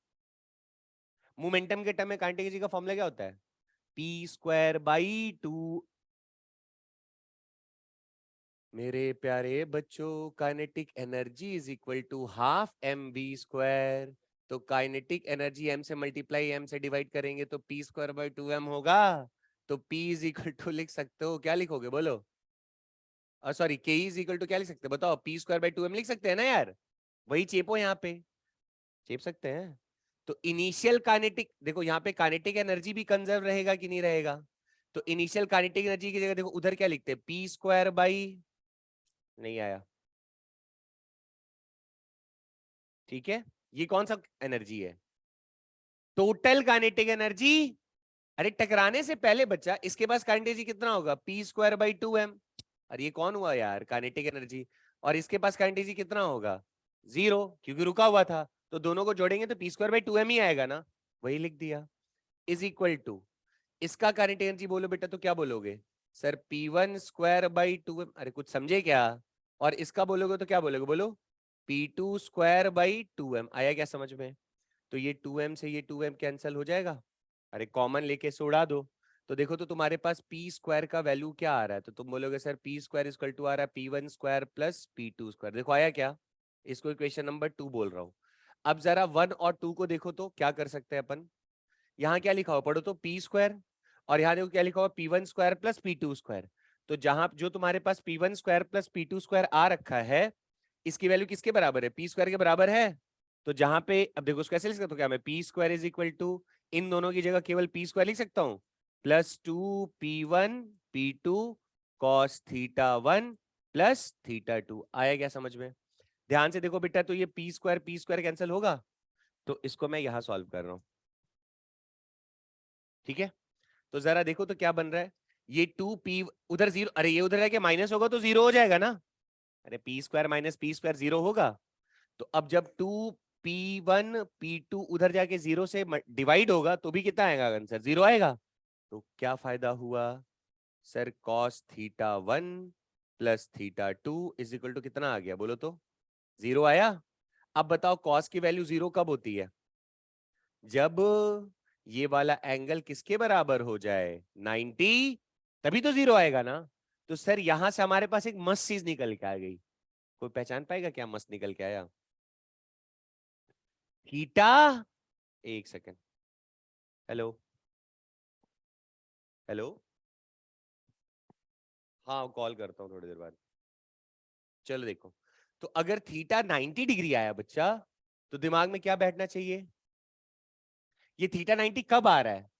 मोमेंटम के टर्म में काइनेटिक एनर्जी का फॉर्मूला क्या होता है, p²/2। मेरे प्यारे बच्चों kinetic energy is equal to half mv²। तो काइनेटिक एनर्जी m से मल्टीप्लाई m से डिवाइड करेंगे तो p²/2m होगा। तो p इज इक्वल टू लिख सकते हो, क्या लिखोगे बोलो, sorry k is equal to क्या लिख सकते हैं बताओ, p²/2m लिख सकते हैं ना यार, वही चेपो यहाँ पे, चेप सकते हैं। तो इनिशियल काइनेटिक देखो, यहाँ पे काइनेटिक एनर्जी भी कंजर्व रहेगा कि नहीं रहेगा, तो इनिशियल काइनेटिक एनर्जी की जगह देखो उधर क्या लिखते हैं, p², नहीं आया, ठीक है। ये कौन सा एनर्जी है, टोटल काइनेटिक एनर्जी। अरे टकराने से पहले बच्चा इसके पास काइनेटिक एनर्जी कितना होगा, p²/2m। अरे ये कौन हुआ यार काइनेटिक एनर्जी, और इसके पास काइनेटिक एनर्जी कितना होगा, 0, क्योंकि रुका हुआ था, तो दोनों को जोड़ेंगे तो p²/2m ही आएगा ना, वही लिख दिया, इज इक्वल टू इसका काइनेटिक एनर्जी बोलो बेटा, तो क्या बोलोगे सर, p1²/2m। अरे कुछ समझे क्या, और इसका बोलोगे तो क्या बोलोगे बोलो, p2²/2m। आया क्या समझ में, तो ये 2m से ये 2m कैंसिल हो जाएगा, अरे कॉमन लेके इसे उड़ा दो, तो देखो तो तुम्हारे पास p² का वैल्यू क्या आ रहा है, तो तुम बोलोगे सर p² इक्वल टू आ रहा है p1² प्लस p2²। देखो आया क्या, इसको इक्वेशन नंबर 2 बोल रहा हूं। अब जरा 1 और 2 को देखो तो क्या कर सकते हैं अपन, यहाँ क्या लिखा हुआ पढ़ो तो p², और यहाँ देखो क्या लिखा हुआ p1² प्लस p2²। तो जहां जो तुम्हारे पास p1² प्लस p2² आ रखा है, इसकी वैल्यू किसके बराबर है, p² के बराबर है। तो जहां पे अब देखो उसको कैसे लिख सकते हो, क्या मैं p² इज इक्वल टू इन दोनों की जगह केवल p² लिख सकता हूँ, +2p1p2 cos θ1 प्लस θ2। आया क्या समझ में, ध्यान से देखो बेटा, तो ये p² कैंसिल होगा, तो इसको मैं यहां सॉल्व कर रहा हूं, ठीक है। तो जरा देखो तो क्या बन रहा है, ये 2p उधर 0, अरे ये उधर जाके माइनस होगा तो 0 हो जाएगा ना, अरे p² माइनस p² 0 होगा। तो अब जब 2p1p2 उधर जाके 0 से डिवाइड होगा तो भी कितना आएगा आंसर, 0 आएगा। तो क्या फायदा हुआ sir, cos θ1 plus θ2 is equal to कितना आ गया बोलो तो, 0 आया। अब बताओ cos की वैल्यू 0 कब होती है, जब ये वाला एंगल किसके बराबर हो जाए 90, तभी तो 0 आएगा ना। तो सर यहां से हमारे पास एक मस्त चीज निकल के आ गई, कोई पहचान पाएगा क्या मस्त निकल के आया, थीटा, एक सेकेंड, हेलो हेलो, हाँ कॉल करता हूँ थोड़ी देर बाद। चलो देखो, तो अगर थीटा 90 डिग्री आया बच्चा, तो दिमाग में क्या बैठना चाहिए, ये थीटा 90 कब आ रहा है,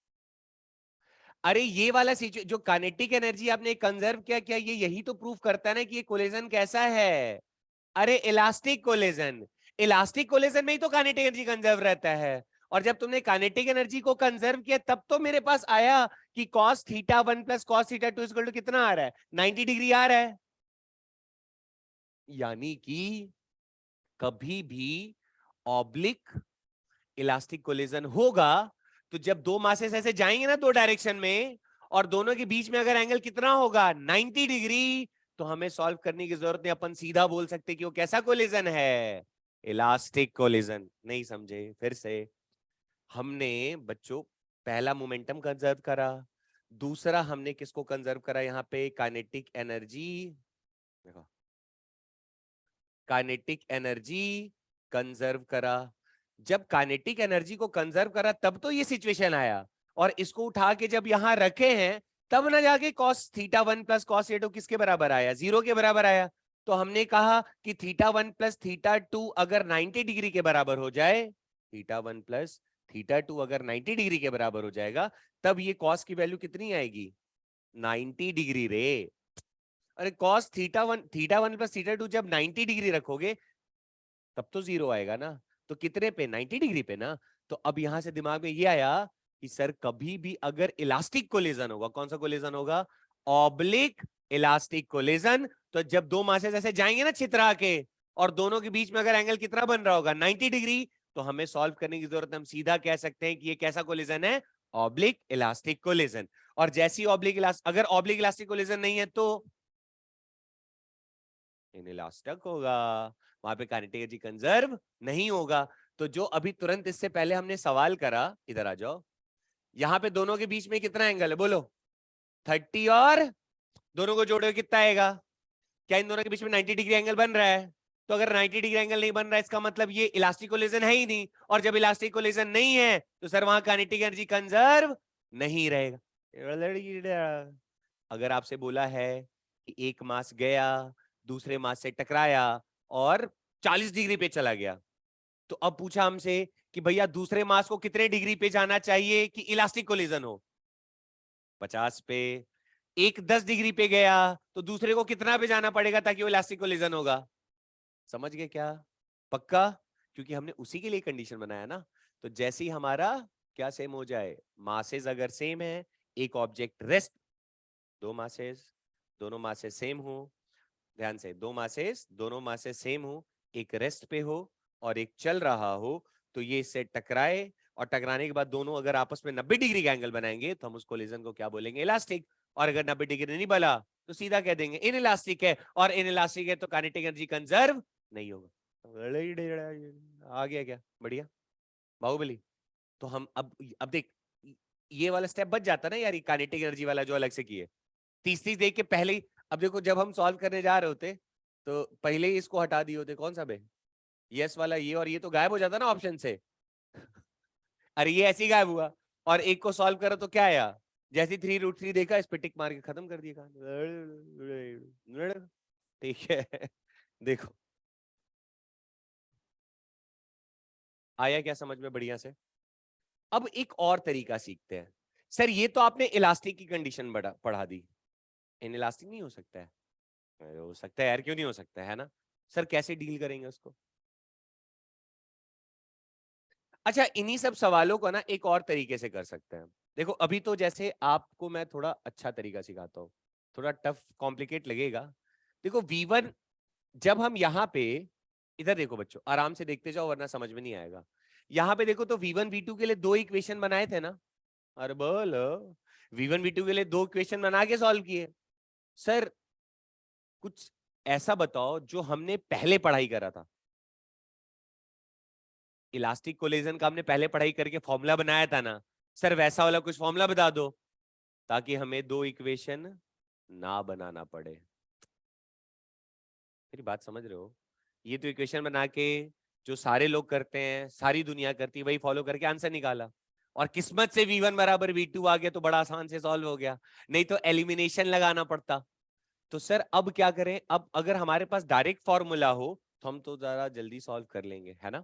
अरे ये वाला जो काइनेटिक एनर्जी आपने कंजर्व किया, क्या ये यही तो प्रूफ करता है ना कि ये कोलिजन कैसा है, अरे इलास्टिक कोलिजन, इलास्टिक कोलिजन में ही तो काइनेटिक एनर्जी कंजर्व रहता है। और जब तुमने काइनेटिक एनर्जी को कंजर्व किया तब तो मेरे पास आया कि cos θ1 plus cos θ2 equal to कितना आ रहा है, 90 डिग्री आ रहा है। यानी कि कभी भी ऑब्लिक इलास्टिक कोलिजन होगा तो जब दो मासेस ऐसे जाएंगे ना दो डायरेक्शन में, और दोनों के बीच में अगर एंगल कितना होगा 90 डिग्री, तो हमें सॉल्व करने की जरूरत नहीं, अपन सीधा बोल सकते कि वो कैसा कोलिजन है, इलास्टिक कोलिजन। नहीं समझे फिर से, हमने बच्चों पहला मोमेंटम कंजर्व करा, दूसरा हमने किसको कंजर्व करा, यहाँ पे काइनेटिक एनर्जी, देखो काइनेटिक एनर्जी कंजर्व करा। जब काइनेटिक एनर्जी को कंजर्व करा तब तो ये सिचुएशन आया, और इसको उठा के जब यहां रखे हैं तब ना जाके cos θ1 प्लस cos θ2 किसके बराबर आया, 0 के बराबर आया। तो हमने कहा कि θ1 प्लस θ2 अगर 90 डिग्री के बराबर हो जाए, θ1 प्लस θ2 अगर 90 डिग्री के बराबर हो जाएगा, तब ये कॉस की वैल्यू कितनी आएगी? 90 डिग्री रे। अरे कॉस θ1 प्लस θ2 जब 90 डिग्री रखोगे तब तो 0 आएगा ना। तो कितने पे? 90 डिग्री पे ना। तो अब यहां से दिमाग में ये आया कि सर कभी भी अगर इलास्टिक कोलिजन होगा, कौन सा कोलिजन होगा? Oblique elastic collision. तो जब दो मासेस ऐसे जाएंगे ना छितरा के, और दोनों के बीच में अगर एंगल कितना बन रहा होगा? 90 डिग्री। तो हमें सॉल्व करने की जरूरत है, हम सीधा कह सकते हैं कि ये कैसा कोलिजन है? Oblique elastic collision. और जैसी अगर ऑब्लिक इलास्टिक कोलिजन नहीं है तो इनइलास्टिक होगा, वहां पे काइनेटिक एनर्जी कंजर्व नहीं होगा। तो जो अभी तुरंत इससे पहले हमने सवाल करा, इधर आ जाओ, यहां पे दोनों के बीच में कितना एंगल है बोलो? 30, और दोनों को जोड़ो कितना आएगा? क्या इन दोनों के बीच में 90 डिग्री एंगल बन रहा है? तो अगर 90 डिग्री एंगल नहीं बन रहा है, इसका मतलब ये इलास्टिक कोलिजन है ही नहीं। और जब इलास्टिक कोलिजन नहीं है तो सर वहां काइनेटिक एनर्जी कंजर्व नहीं रहेगा। अगर आपसे बोला है कि एक मास गया, दूसरे मास से टकराया और 40 डिग्री पे चला गया, तो अब पूछा हमसे कि भैया दूसरे मास को कितने डिग्री पे जाना चाहिए कि इलास्टिक कोलिजन हो? 50 पे। एक 10 डिग्री पे गया तो दूसरे को कितना पे जाना पड़ेगा ताकि वो इलास्टिक कोलिजन होगा? समझ गए क्या? पक्का? क्योंकि हमने उसी के लिए कंडीशन बनाया ना। तो जैसे ही हमारा क्या सेम हो जाए, मासेस अगर सेम है, एक ऑब्जेक्ट रेस्ट, दो मासेस, दोनों मासेस सेम हो, ध्यान से, दोनों मासेस सेम हो, एक रेस्ट पे हो और एक चल रहा हो, तो ये इससे टकराए और टकराने के बाद दोनों अगर आपस में 90 डिग्री का एंगल बनाएंगे तो हम उस कोलिजन को क्या बोलेंगे? इलास्टिक। और अगर 90 डिग्री नहीं बना तो सीधा कह देंगे इन इलास्टिक है। और इन इलास्टिक है तो काइनेटिक एनर्जी कंजर्व नहीं होगा। आ गया क्या? बढ़िया बाहुबली। तो हम अब देख, ये वाला स्टेप बच जाता ना यार, काइनेटिक एनर्जी वाला जो अलग से किए, 30 देख के पहले ही। अब देखो जब हम सॉल्व करने जा रहे होते तो पहले ही इसको हटा दिए होते, कौन सा बे? यस वाला ये, और ये तो गायब हो जाता ना ऑप्शन से। अरे ये ऐसे ही गायब हुआ। और एक को सॉल्व करो तो क्या आया? जैसे 3√3 देखा, इस पे टिक मार के खत्म कर दिया। ठीक है। देखो आया क्या समझ में बढ़िया से? अब एक और तरीका सीखते हैं। सर ये तो आपने इलास्टिक की कंडीशन पढ़ा दी, इन इलास्टिक नहीं हो सकता है? अरे हो सकता है यार, क्यों नहीं हो सकता है ना? सर कैसे डील करेंगे उसको? अच्छा, इन्हीं सब सवालों को ना एक और तरीके से कर सकते हैं। देखो अभी तो जैसे आपको मैं थोड़ा अच्छा तरीका सिखाता हूँ, थोड़ा टफ कॉम्प्लिकेट लगेगा। देखो V1, जब हम यहाँ पे, इधर देखो बच्चों, आराम से देखते जाओ वरना समझ में नहीं आएगा। यहाँ पे देखो तो V1 V2 के लिए दो इक्वेशन बनाए थे ना? अरे बोलो, V1 V2 के लिए दो इक्वेशन बना के सॉल्व किए। सर कुछ ऐसा बताओ जो हमने पहले पढ़ाई करा था। इलास्टिक कोलिजन का हमने पहले पढ़ाई करके फॉर्मूला बनाया था ना? सर वैसा वाला कुछ फॉर्मूला बता दो ताकि हमें दो इक्वेशन ना बनाना पड़े। मेरी बात समझ रहे हो? ये तो इक्वेशन बना के जो सारे लोग करते हैं, सारी दुनिया करती है, वही फॉलो करके आंसर निकाला। और किस्मत से V1 बराबर V2 आ गया तो बड़ा आसान से सॉल्व हो गया, नहीं तो एलिमिनेशन लगाना पड़ता। तो सर अब क्या करें? अब अगर हमारे पास डायरेक्ट फॉर्मूला हो तो हम तो जरा जल्दी सॉल्व कर लेंगे, है ना?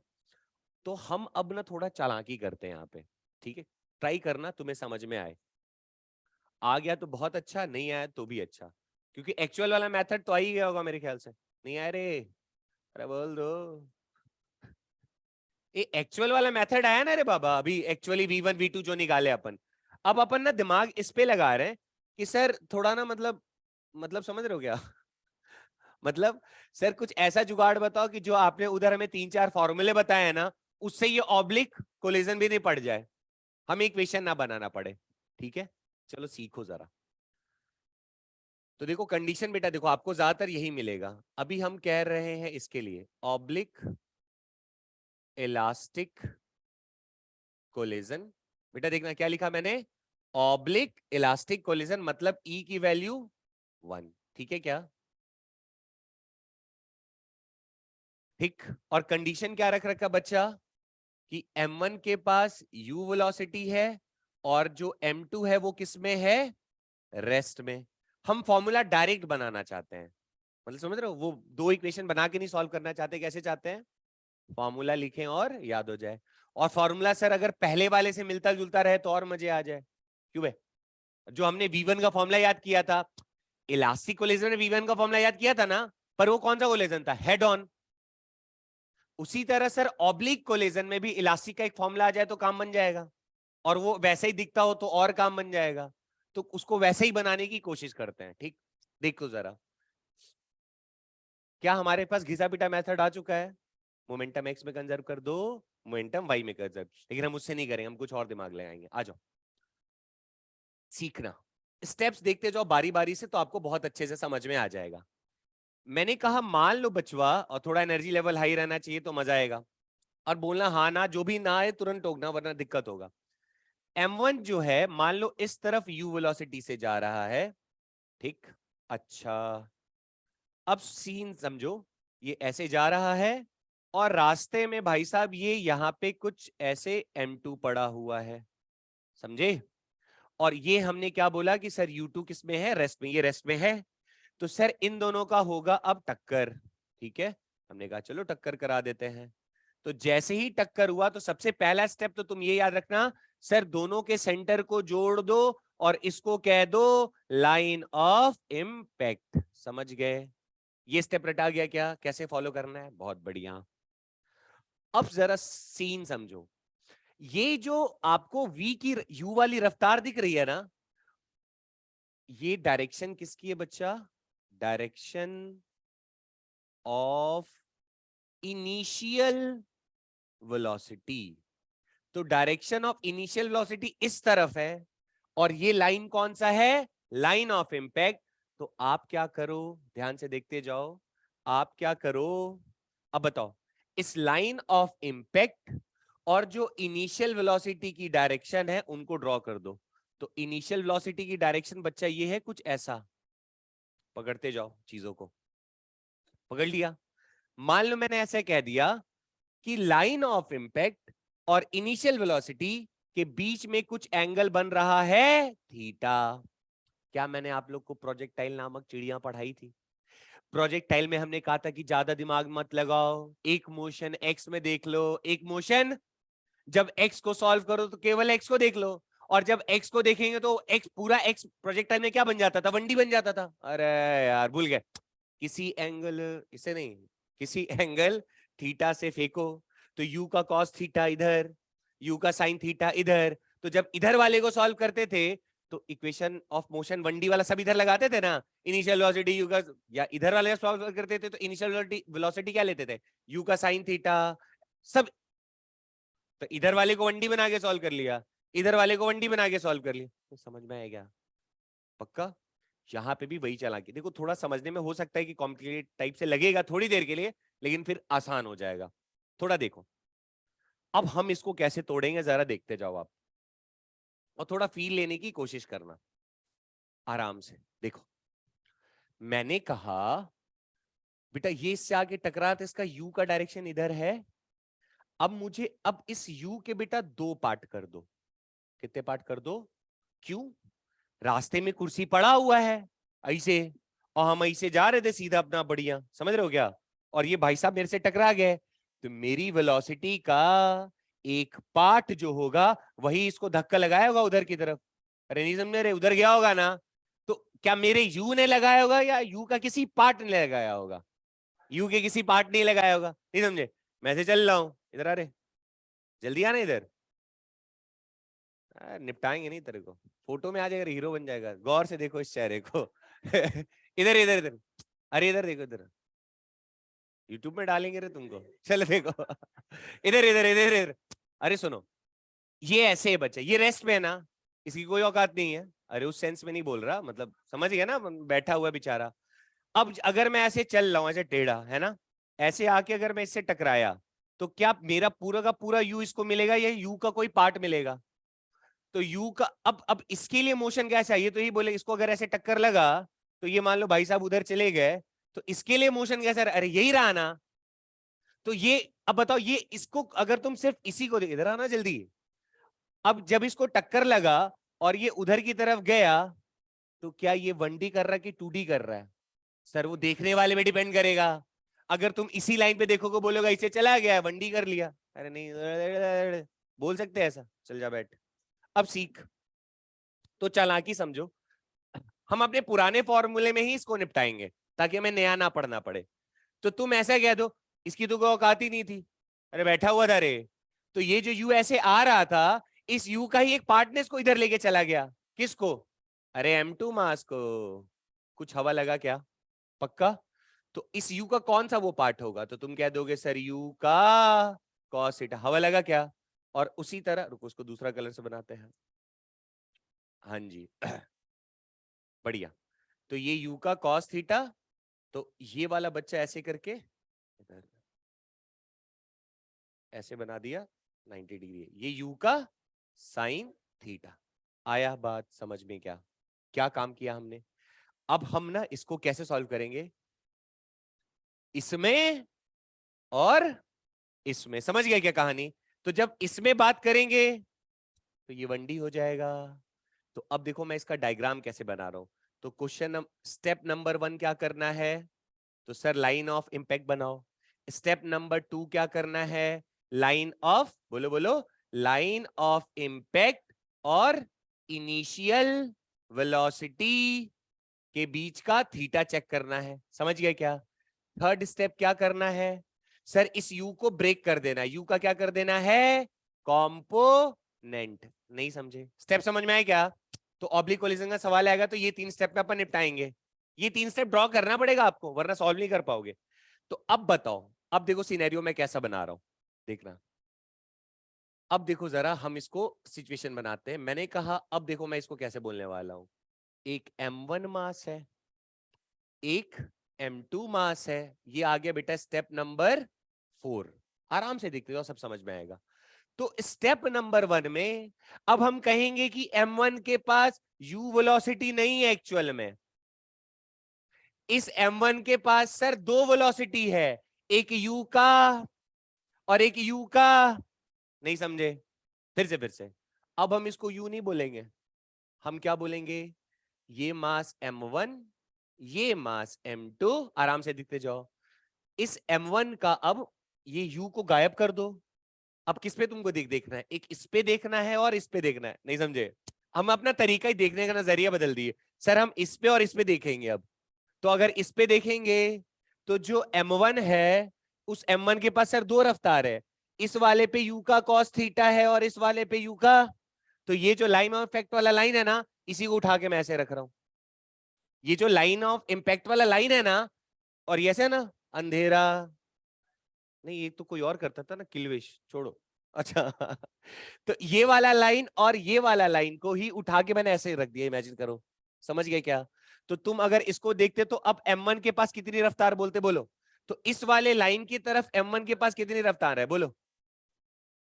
तो हम अब ना थोड़ा चालाकी करते हैं यहाँ पे, ठीक है? ट्राई करना तुम्हें समझ में आए। आ गया तो बहुत अच्छा, नहीं आया तो भी अच्छा, क्योंकि एक्चुअल वाला मेथड तो आ ही गया होगा मेरे ख्याल से। नहीं आया रे? अरे बोल दो। ये एक्चुअल वाला मेथड आया ना रे बाबा, अभी एक्चुअली V1 V2 जो निकाले अपन। अब अपन ना दिमाग इस पे लगा रहे हैं कि सर थोड़ा ना मतलब समझ रहे हो क्या? मतलब सर कुछ ऐसा जुगाड़ बताओ कि जो आपने उधर हमें 3-4 फॉर्मूले बताए हैं ना, उससे ये ऑब्लिक कोलिजन भी नहीं पड़ जाए, हमें इक्वेशन ना बनाना पड़े। ठीक है, चलो सीखो जरा। तो देखो कंडीशन बेटा, देखो आपको ज्यादातर यही मिलेगा। अभी हम कह रहे हैं इसके लिए ऑब्लिक इलास्टिक कोलिजन। बेटा देखना क्या लिखा मैंने, ऑब्लिक इलास्टिक कोलिजन, मतलब E की वैल्यू 1। ठीक है क्या? ठीक। और कंडीशन क्या रख रखा बच्चा कि M1 के पास u वेलोसिटी है और जो M2 है वो किस में है? रेस्ट में। हम फॉर्मूला डायरेक्ट बनाना चाहते हैं, मतलब समझ रहे हो, वो दो इक्वेशन बना के नहीं सॉल्व करना चाहते, कैसे चाहते हैं, फॉर्मूला लिखें और याद हो जाए। और फॉर्मूला सर अगर पहले वाले से मिलता जुलता रहे तो और मजे आ जाए। क्यों बे, जो हमने V1 का फॉर्मूला याद किया था, इलास्टिक कोलिजन में V1 का फॉर्मूला याद किया था ना, पर वो कौन सा कोलिजन था, हेड ऑन। उसी तरह सर ऑब्लिक कोलिजन में भी इलास्टिक का एक फॉर्मूला आ जाए तो काम बन जाएगा, और वो वैसे ही दिखता हो तो और काम बन जाएगा। तो उसको वैसे ही बनाने की कोशिश करते हैं। ठीक, देखो जरा, क्या हमारे पास घिसा पिटा मेथड आ चुका है, मोमेंटम एक्स में कंजर्व कर दो, मोमेंटम वाई में कंजर्व, लेकिन हम उससे नहीं करेंगे, हम कुछ और दिमाग लगाएंगे। आ जाओ, सीखना, स्टेप्स देखते जाओ बारी बारी से, तो आपको बहुत अच्छे से समझ में आ जाएगा। मैंने कहा मान लो बचवा, और थोड़ा एनर्जी लेवल हाई रहना चाहिए तो मजा आएगा, और बोलना हाँ ना, जो भी ना है तुरंत टोकना वरना दिक्कत होगा। m1 जो है मान लो इस तरफ u वेलोसिटी से जा रहा है, ठीक, अच्छा, अब सीन समझो, ये ऐसे जा रहा है, और रास्ते में भाई साहब ये यहाँ पे कुछ ऐसे m2 पड़ा हुआ है, समझे। और ये हमने क्या बोला कि सर u2 किस में है, रेस्ट में, ये रेस्ट में है, तो सर इन दोनों का होगा अब टक्कर। ठीक है, हमने कहा चलो टक्कर करा देते हैं। तो जैसे ही टक्कर हुआ तो सबसे पहला स्टेप तो तुम ये याद रखना, सर दोनों के सेंटर को जोड़ दो और इसको कह दो लाइन ऑफ इम्पैक्ट। समझ गए, ये स्टेप रटा गया क्या, कैसे फॉलो करना है, बहुत बढ़िया। अब जरा सीन समझो, ये जो आपको v की u वाली रफ्तार दिख रही है ना, ये डायरेक्शन किसकी है बच्चा, डायरेक्शन ऑफ इनिशियल वेलोसिटी। तो डायरेक्शन ऑफ इनिशियल वेलोसिटी इस तरफ है, और ये लाइन कौन सा है, लाइन ऑफ इंपैक्ट। तो आप क्या करो, ध्यान से देखते जाओ, आप क्या करो, अब बताओ, इस लाइन ऑफ इंपैक्ट और जो इनिशियल वेलोसिटी की डायरेक्शन है उनको ड्रॉ कर दो। तो इनिशियल वेलोसिटी की डायरेक्शन बच्चा ये है कुछ ऐसा, पकड़ते जाओ चीजों को, पकड़ लिया। मान लो मैंने ऐसे कह दिया कि लाइन ऑफ इंपैक्ट और इनिशियल वेलोसिटी के बीच में कुछ एंगल बन रहा है थीटा। क्या मैंने आप लोग को प्रोजेक्टाइल नामक चिड़िया पढ़ाई थी, प्रोजेक्टाइल में हमने कहा था कि ज्यादा दिमाग मत लगाओ, एक मोशन एक्स में देख लो, एक मोशन, जब एक्स को सॉल्व करो तो केवल एक्स को देख लो, और जब एक्स को देखेंगे तो एक्स पूरा एक्स प्रोजेक्टाइल में क्या बन जाता था, 1D बन जाता था। अरे यार भूल गए, किसी एंगल, इसे नहीं, किसी एंगल थीटा से फेंको, तो यू का कॉस थीटा इधर, यू का साइन थीटा इधर, तो जब इधर वाले को सॉल्व करते थे तो इक्वेशन ऑफ मोशन 1D वाला सब इधर लगाते थे ना, इनिशियल वेलोसिटी यू का, या इधर वाले सॉल्व करते थे तो इनिशियल वेलोसिटी क्या लेते थे, यू का साइन थीटा, सब। तो इधर वाले को 1D बना के सॉल्व कर लिया, इधर वाले को 1D बना के सॉल्व कर लिया, तो समझ में आएगा पक्का। यहाँ पे भी वही चालाकी, देखो थोड़ा समझने में हो सकता है कि कॉम्प्लिकेटेड टाइप से लगेगा थोड़ी देर के लिए, लेकिन फिर आसान हो जाएगा, थोड़ा देखो। अब हम इसको कैसे तोड़ेंगे जरा देखते जाओ आप, और थोड़ा फील लेने की कोशिश करना आराम से। देखो मैंने कहा बेटा ये इससे आगे टकरा तो इसका यू का डायरेक्शन इधर है, अब मुझे अब इस यू के बेटा दो पार्ट कर दो, कितने पार्ट कर दो, क्यों, रास्ते में कुर्सी पड़ा हुआ है ऐसे, और हम ऐसे जा रहे थे सीधा अपना बढ़िया, समझ रहे हो क्या, और ये भाई साहब मेरे से टकरा गए, तो मेरी वेलोसिटी का एक पार्ट जो होगा वही इसको धक्का लगाया होगा उधर की तरफ, अरे नहीं समझ रहे, उधर गया होगा ना, तो क्या मेरे यू ने लगाया होगा या यू का किसी पार्ट ने लगाया होगा, यू के किसी पार्ट ने लगाया होगा, नहीं समझे। मैं से चल रहा हूं, इधर आ रहे, जल्दी आना इधर, निपटाएंगे नहीं तेरे को, फोटो में आ जाएगा, हीरो बन जाएगा, गौर से देखो इस चेहरे को इधर इधर इधर, अरे इधर देखो इधर, यूट्यूब में डालेंगे रे तुमको, चलो देखो इधर इधर इधर इधर, अरे सुनो, ये ऐसे है बच्चा, ये रेस्ट में है ना, इसकी कोई औकात नहीं है, अरे उस सेंस में नहीं बोल रहा, मतलब समझ गया ना, बैठा हुआ बेचारा। अब अगर मैं ऐसे चल रहा हूं, ऐसे टेढ़ा है ना, ऐसे आके अगर मैं इससे टकराया, तो क्या मेरा पूरा का पूरा यू इसको मिलेगा या यू का कोई पार्ट मिलेगा, तो यू का अब इसके लिए मोशन क्या चाहिए, तो ये बोले इसको अगर ऐसे टक्कर लगा, तो ये मान लो भाई साहब उधर चले गए, तो इसके लिए मोशन कैसा, अरे यही रहा ना, तो ये, अब बताओ ये इसको अगर तुम सिर्फ इसी को, इधर आना जल्दी, अब जब इसको टक्कर लगा और ये उधर की तरफ गया, तो क्या ये 1D कर रहा है कि 2D कर रहा है, सर वो देखने वाले में डिपेंड करेगा। अगर तुम इसी लाइन पे देखोगे, बोलोगे इसे चला गया, वनडी कर लिया, अरे नहीं बोल सकते ऐसा, चल जा बैठ, अब सीख। तो चालाकी समझो, हम अपने पुराने फॉर्मूले में ही इसको निपटाएंगे ताकि हमें नया ना पढ़ना पड़े। तो तुम ऐसा कह दो इसकी तो कोई औकात ही नहीं थी, अरे बैठा हुआ था रे। तो ये जो यू ऐसे आ रहा था, इस यू का ही एक पार्ट ने इसको इधर लेके चला गया। किसको? अरे M2 मास को। कुछ हवा लगा क्या? पक्का? तो इस यू का कौन सा वो पार्ट होगा? तो तुम कह दोगे सर यू का कॉस थीटा। हवा लगा क्या? और उसी तरह, रुको उसको दूसरा कलर से बनाते हैं। हाँ जी बढ़िया। तो ये यू का कॉस थीटा, तो ये वाला बच्चा ऐसे करके इधर ऐसे बना दिया 90 डिग्री, ये यू का साइन थीटा। आया बात समझ में? क्या क्या काम किया हमने? अब हम ना इसको कैसे सॉल्व करेंगे, इसमें और इसमें। समझ गया क्या कहानी? तो जब इसमें बात करेंगे तो ये 1D हो जाएगा। तो अब देखो मैं इसका डायग्राम कैसे बना रहा हूं। तो क्वेश्चन स्टेप नंबर 1 क्या करना है? तो सर लाइन ऑफ इंपैक्ट बनाओ। स्टेप नंबर 2 क्या करना है? लाइन ऑफ, बोलो बोलो, लाइन ऑफ इंपैक्ट और इनिशियल वेलोसिटी के बीच का थीटा चेक करना है। समझ गए क्या? थर्ड स्टेप क्या करना है? सर इस यू को ब्रेक कर देना है। यू का क्या कर देना है? कॉम्पोनेंट। नहीं समझे? स्टेप समझ में आए क्या? तो ऑब्लिक कोलिजन का सवाल आएगा तो ये 3 स्टेप में अपन निपटाएंगे। ये 3 स्टेप ड्रॉ करना पड़ेगा आपको, वरना सॉल्व नहीं कर पाओगे। तो अब बताओ, अब देखो सिनेरियो में कैसा बना रहा हूं, देखना। अब देखो जरा, हम इसको सिचुएशन बनाते हैं। मैंने कहा अब देखो मैं इसको कैसे बोलने वाला हूं। एक M1 मास है, एक M2 मास है। ये आ गया बेटा स्टेप नंबर 4। आराम से देखते हो, सब समझ में आएगा। तो स्टेप नंबर 1 में अब हम कहेंगे कि M1 के पास u वेलोसिटी नहीं है एक्चुअल में। इस M1 के पास सर 2 वेलोसिटी है, एक u का और एक u का। नहीं समझे? फिर से अब हम इसको u नहीं बोलेंगे, हम क्या बोलेंगे? ये मास M1, ये मास M2। आराम से दिखते जाओ। इस M1 का अब ये u को गायब कर दो। अब किस पे तुमको देखना है? एक इस पे देखना है और इस पे देखना है। नहीं समझे? हम अपना तरीका ही देखने का नजरिया बदल दिए। सर हम इस पे और इस पे देखेंगे अब। तो अगर इस पे देखेंगे तो जो M1 है, उस M1 के पास सर 2 रफ्तार है। इस वाले पे u का cos थीटा है और इस वाले पे u का। तो ये जो लाइन ऑफ इफेक्ट वाला लाइन है ना, इसी को उठा के मैं ऐसे रख रहा हूं। ये जो लाइन ऑफ इम्पैक्ट वाला लाइन है ना, और ये ऐसे है ना अंधेरा, नहीं ये तो कोई और करता था ना, किल्विश, छोड़ो। अच्छा तो ये वाला लाइन और ये वाला लाइन को ही उठा के मैंने ऐसे रख दिया, इमेजिन करो। समझ गए क्या? तो तुम अगर इसको देखते तो अब M1 के पास कितनी रफ्तार बोलते, बोलो। तो इस वाले लाइन की तरफ M1 के पास कितनी रफ्तार है, बोलो।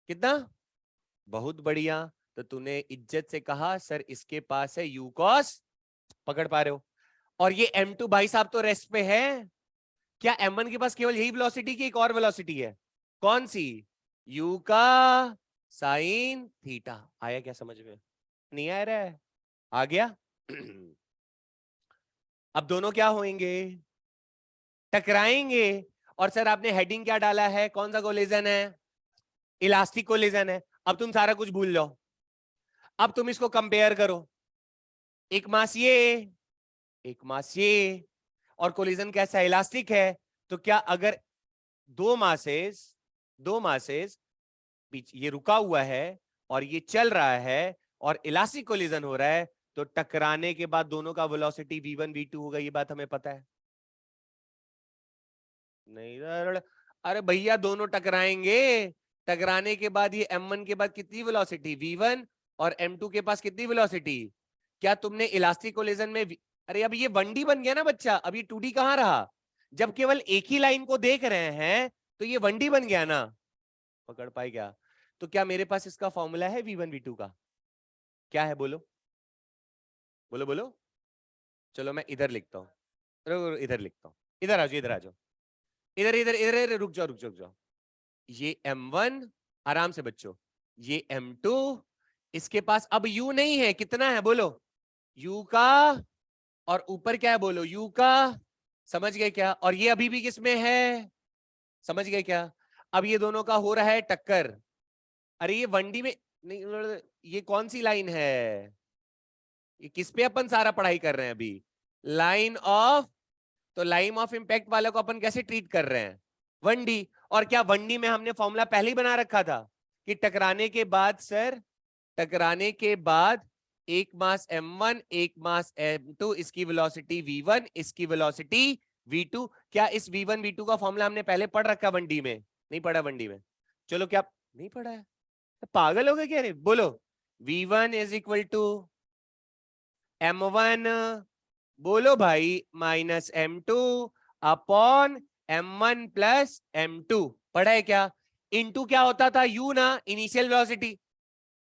कितना? बहुत बढ़िया। तो तूने इज्जत से कहा सर इसके पास है u cos। पकड़ पा रहे हो? और ये M2 भाई साहब तो रेस्ट पे है। क्या M1 के पास केवल यही वेलोसिटी की एक और वेलोसिटी है? कौन सी? u का साइन थीटा। आया क्या समझ में? नहीं आ रहा है? आ गया अब दोनों क्या होंगे? टकराएंगे। और सर आपने हेडिंग क्या डाला है, कौन सा कोलिजन है? इलास्टिक कोलिजन है। अब तुम सारा कुछ भूल जाओ। अब तुम इसको कंपेयर करो, एक मास ये, एक मास ये, और कोलिजन कैसा? इलास्टिक है। तो क्या अगर दो मासेस ये रुका हुआ है और ये चल रहा है और इलास्टिक कोलिजन हो रहा है, तो टकराने के बाद दोनों का वेलोसिटी v1 v2 होगा। ये बात हमें पता है। नहीं, अरे भैया दोनों टकराएंगे। टकराने के बाद ये M1 के बाद कितनी वेलोसिटी v1, और M2 के पास कितनी वेलोसिटी? क्या तुमने इलास्टिक कोलिजन में अरे अब ये 1D बन गया ना बच्चा, अब ये 2D कहां रहा? जब केवल एक ही लाइन को देख रहे हैं तो ये 1D बन गया ना। पकड़ पाए क्या? तो क्या मेरे पास इसका फॉर्मूला है v1 v2 का? क्या है बोलो? बोलो बोलो। चलो मैं इधर लिखता हूँ, इधर लिखता हूँ। इधर आ जाओ, इधर आ जाओ, इधर इधर इधर, रुक जाओ रुक जाओ रुक जाओ। ये M1, आराम से बच्चों, ये M2। इसके पास अब u नहीं है, कितना है बोलो? u का, और ऊपर क्या है बोलो? u का समझ गए क्या? और ये अभी भी किसमें है, समझ गए क्या? अब ये दोनों का हो रहा है टक्कर। अरे ये 1D में नहीं, ये कौन सी लाइन है, ये किस पे अपन सारा पढ़ाई कर रहे हैं अभी? लाइन ऑफ, तो लाइन ऑफ इंपैक्ट वाले को अपन कैसे ट्रीट कर रहे हैं? 1D। और क्या 1D में हमने फॉर्मूला पहले ही बना रखा था कि टकराने के बाद सर, टकराने के बाद एक मास m1 एक मास m2, इसकी वेलोसिटी v1 इसकी वेलोसिटी v2। क्या इस v1 v2 का फॉर्मूला हमने पहले पढ़ रखा 1D में? नहीं पढ़ा 1D में? चलो क्या नहीं पढ़ा है? पागल हो गए क्या? नहीं बोलो, v1 is equal to m1, बोलो भाई, minus m2 upon m1 plus m2। पढ़ा है क्या? इनटू क्या होता था, u ना, इनिशियल वेलोसिटी।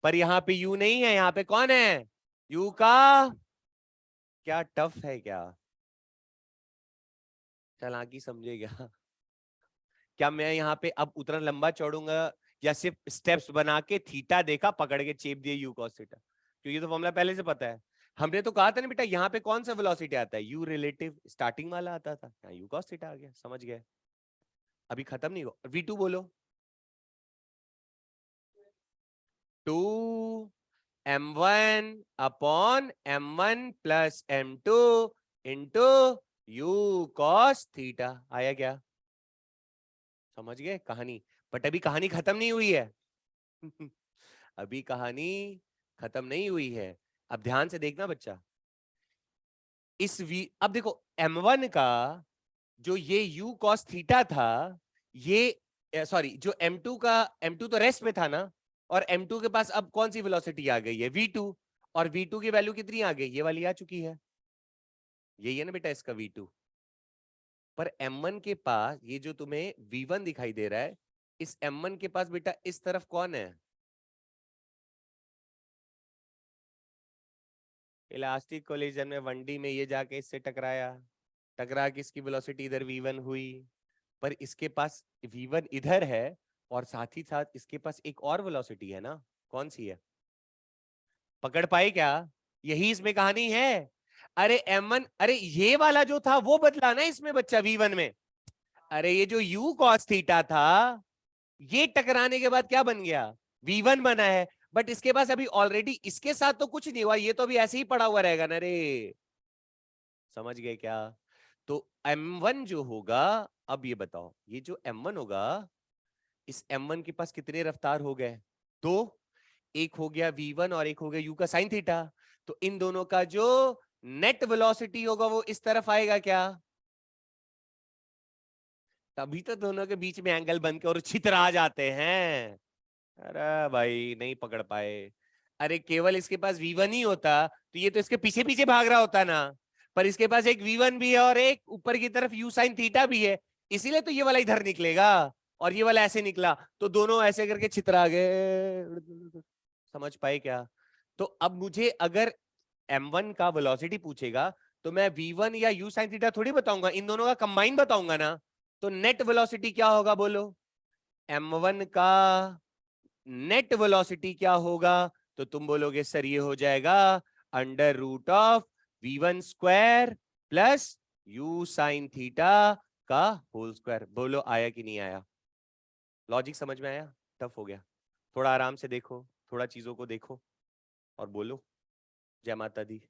पर यहां पे u नहीं है, यहां पे कौन है, u का। क्या टफ है क्या? चालाकी समझे क्या? क्या मैं यहाँ पे अब उतना लंबा चौड़ूंगा, या सिर्फ स्टेप्स बना के थीटा देखा पकड़ के चेप दिए u cos थीटा? क्योंकि तो फॉर्मूला पहले से पता है। हमने तो कहा था ना बेटा, यहाँ पे कौन सा वेलोसिटी आता है, u रिलेटिव स्टार्टिंग वाला आता था, यहाँ u cos थीटा आ गया। समझ गए? अभी खत्म नहीं हुआ। v2 बोलो, 2m1 upon m1 plus m2 into u cos theta. आया क्या? समझ गए कहानी? बट अभी कहानी खत्म नहीं हुई है। अभी कहानी खत्म नहीं हुई है। अब ध्यान से देखना बच्चा, अब देखो m1 का जो ये u cos थीटा था, ये सॉरी जो m2 का, m2 तो रेस्ट में था ना, और m2 के पास अब कौन सी वेलोसिटी आ गई है, v2। और v2 की वैल्यू कितनी आ गई, ये वाली आ चुकी है, यही है ना बेटा इसका v2। पर m1 के पास ये जो तुम्हें v1 दिखाई दे रहा है, इस m1 के पास बेटा इस तरफ कौन है, इलास्टिक कोलिजन में 1D में ये जाके इससे टकराया, टकरा के इसकी वेलोसिटी इधर v1 हुई। पर इसके पास v1 इधर है, और साथ ही साथ इसके पास एक और वेलोसिटी है ना, कौन सी है? पकड़ पाए क्या? यही इसमें कहानी है। अरे m1, अरे ये वाला जो था वो बदला ना इसमें बच्चा v1 में। अरे ये जो u cos थीटा था, ये टकराने के बाद क्या बन गया, v1 बना है। बट इसके पास अभी ऑलरेडी इसके साथ तो कुछ नहीं हुआ, ये तो अभी ऐसे ही पड़ा हुआ रहेगा ना रे। समझ गए क्या? तो m1 जो होगा, अब ये बताओ, ये जो m1 होगा, इस m1 के पास कितने रफ्तार हो गए, दो। एक हो गया v1 और एक हो गया u का साइन थीटा। तो इन दोनों का जो नेट वेलोसिटी होगा वो इस तरफ आएगा क्या? तभी तो दोनों के बीच में एंगल बन के और छितरा जाते हैं। अरे भाई नहीं पकड़ पाए। अरे केवल इसके पास v1 ही होता तो ये तो इसके पीछे पीछे भाग रहा होता ना। पर इसके पास एक v1 भी है और एक ऊपर की तरफ u साइन थीटा भी है, इसीलिए तो ये वाला इधर निकलेगा और ये वाला ऐसे निकला, तो दोनों ऐसे करके छितरा गए। समझ पाए क्या? तो अब मुझे अगर m1 का वेलोसिटी पूछेगा, तो मैं v1 या u साइन थीटा थोड़ी बताऊंगा, इन दोनों का कंबाइन बताऊंगा ना। तो नेट वेलोसिटी क्या होगा बोलो, m1 का नेट वेलोसिटी क्या होगा? तो तुम बोलोगे सर ये हो जाएगा under root of v1 square plus u sine theta का होल स्क्वायर। बोलो आया कि नहीं आया? लॉजिक समझ में आया? टफ हो गया? थोड़ा आराम से देखो, थोड़ा चीजों को देखो और बोलो जय माता दी।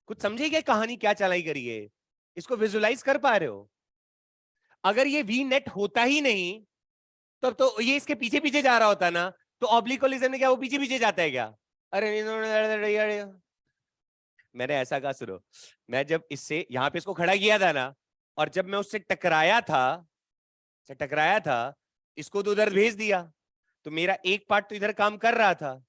कुछ समझे क्या कहानी क्या चलाई करी है? इसको विजुलाइज कर पा रहे हो? अगर ये वी नेट होता ही नहीं, तब तो ये इसके पीछे पीछे जा रहा होता ना, तो ऑब्लिक कोलिजन में क्या वो पीछे पीछे जाता है क्या? अरे मैंने ऐसा कहा, सुनो, मैं जब इससे यहां पे इसको खड़ा किया था ना, और जब मैं उससे टकराया था, इसको तो उधर भेज दिया, तो मेरा एक पार्ट तो इधर काम कर रहा था,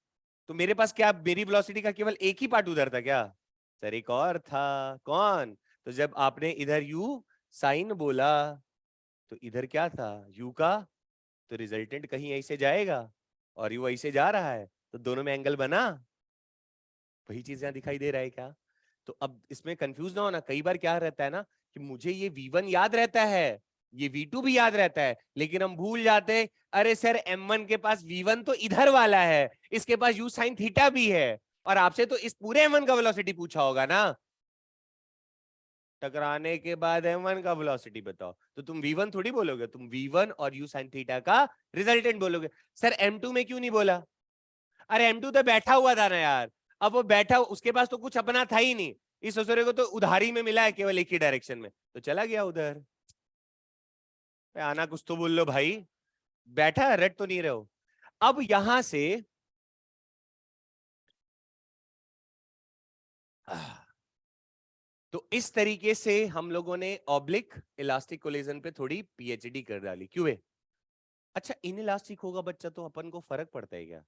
तो मेरे पास क्या मेरी वेलोसिटी का केवल एक ही पार्ट उधर था क्या? सर एक और था। कौन? तो जब आपने इधर u साइन बोला, तो इधर क्या था, u का, तो रिजल्टेंट कहीं ऐसे जाएगा और u ऐसे जा रहा है, तो दोनों में एंगल बना। वही चीज यहाँ दिखाई दे रहा है क्या? तो अब इसमें कंफ्यूज ना होना, कई बार क्या रहता है ना कि मुझे ये v1 याद रहता है, ये v2 भी याद रहता है, लेकिन हम भूल जाते, अरे सर m1 के पास v1 तो इधर वाला है, इसके पास u साइन थीटा भी है, और आपसे तो इस पूरे m1 का वेलोसिटी पूछा होगा ना। टकराने के बाद m1 का वेलोसिटी बताओ, तो तुम v1 थोड़ी बोलोगे, तुम v1 और u sin थीटा का रिजल्टेंट बोलोगे। सर m2 में क्यों नहीं बोला? अरे m2 तो बैठा हुआ था ना यार, अब वो बैठा, उसके पास तो कुछ अपना था ही नहीं, इस ससुरे को तो उधारी में मिला है केवल एक ही डायरेक्शन में, तो चला गया उधर। आना कुछ तो बोल लो भाई, बैठा है, रट तो नहीं रहे हो। अब यहां से तो इस तरीके से हम लोगों ने ऑब्लिक इलास्टिक कोलिजन पे थोड़ी पीएचडी कर डाली, क्यों है? अच्छा, इन इलास्टिक होगा बच्चा तो अपन को फर्क पड़ता है क्या?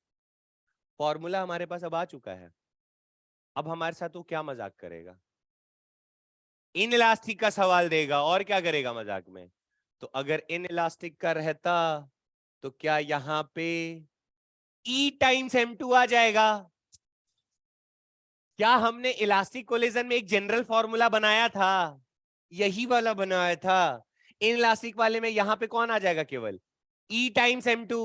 फॉर्मूला हमारे पास अब आ चुका है, अब हमारे साथ वो क्या मजाक करेगा? इन इलास्टिक का सवाल देगा और क्या करेगा मजाक में? तो अगर इन इलास्टिक का रहता तो क्या यहां पे E टाइम्स m2 आ जाएगा? क्या हमने इलास्टिक कोलिजन में एक जनरल फॉर्मूला बनाया था? यही वाला बनाया था। इन इलास्टिक वाले में यहां पे कौन आ जाएगा? केवल E टाइम्स m2।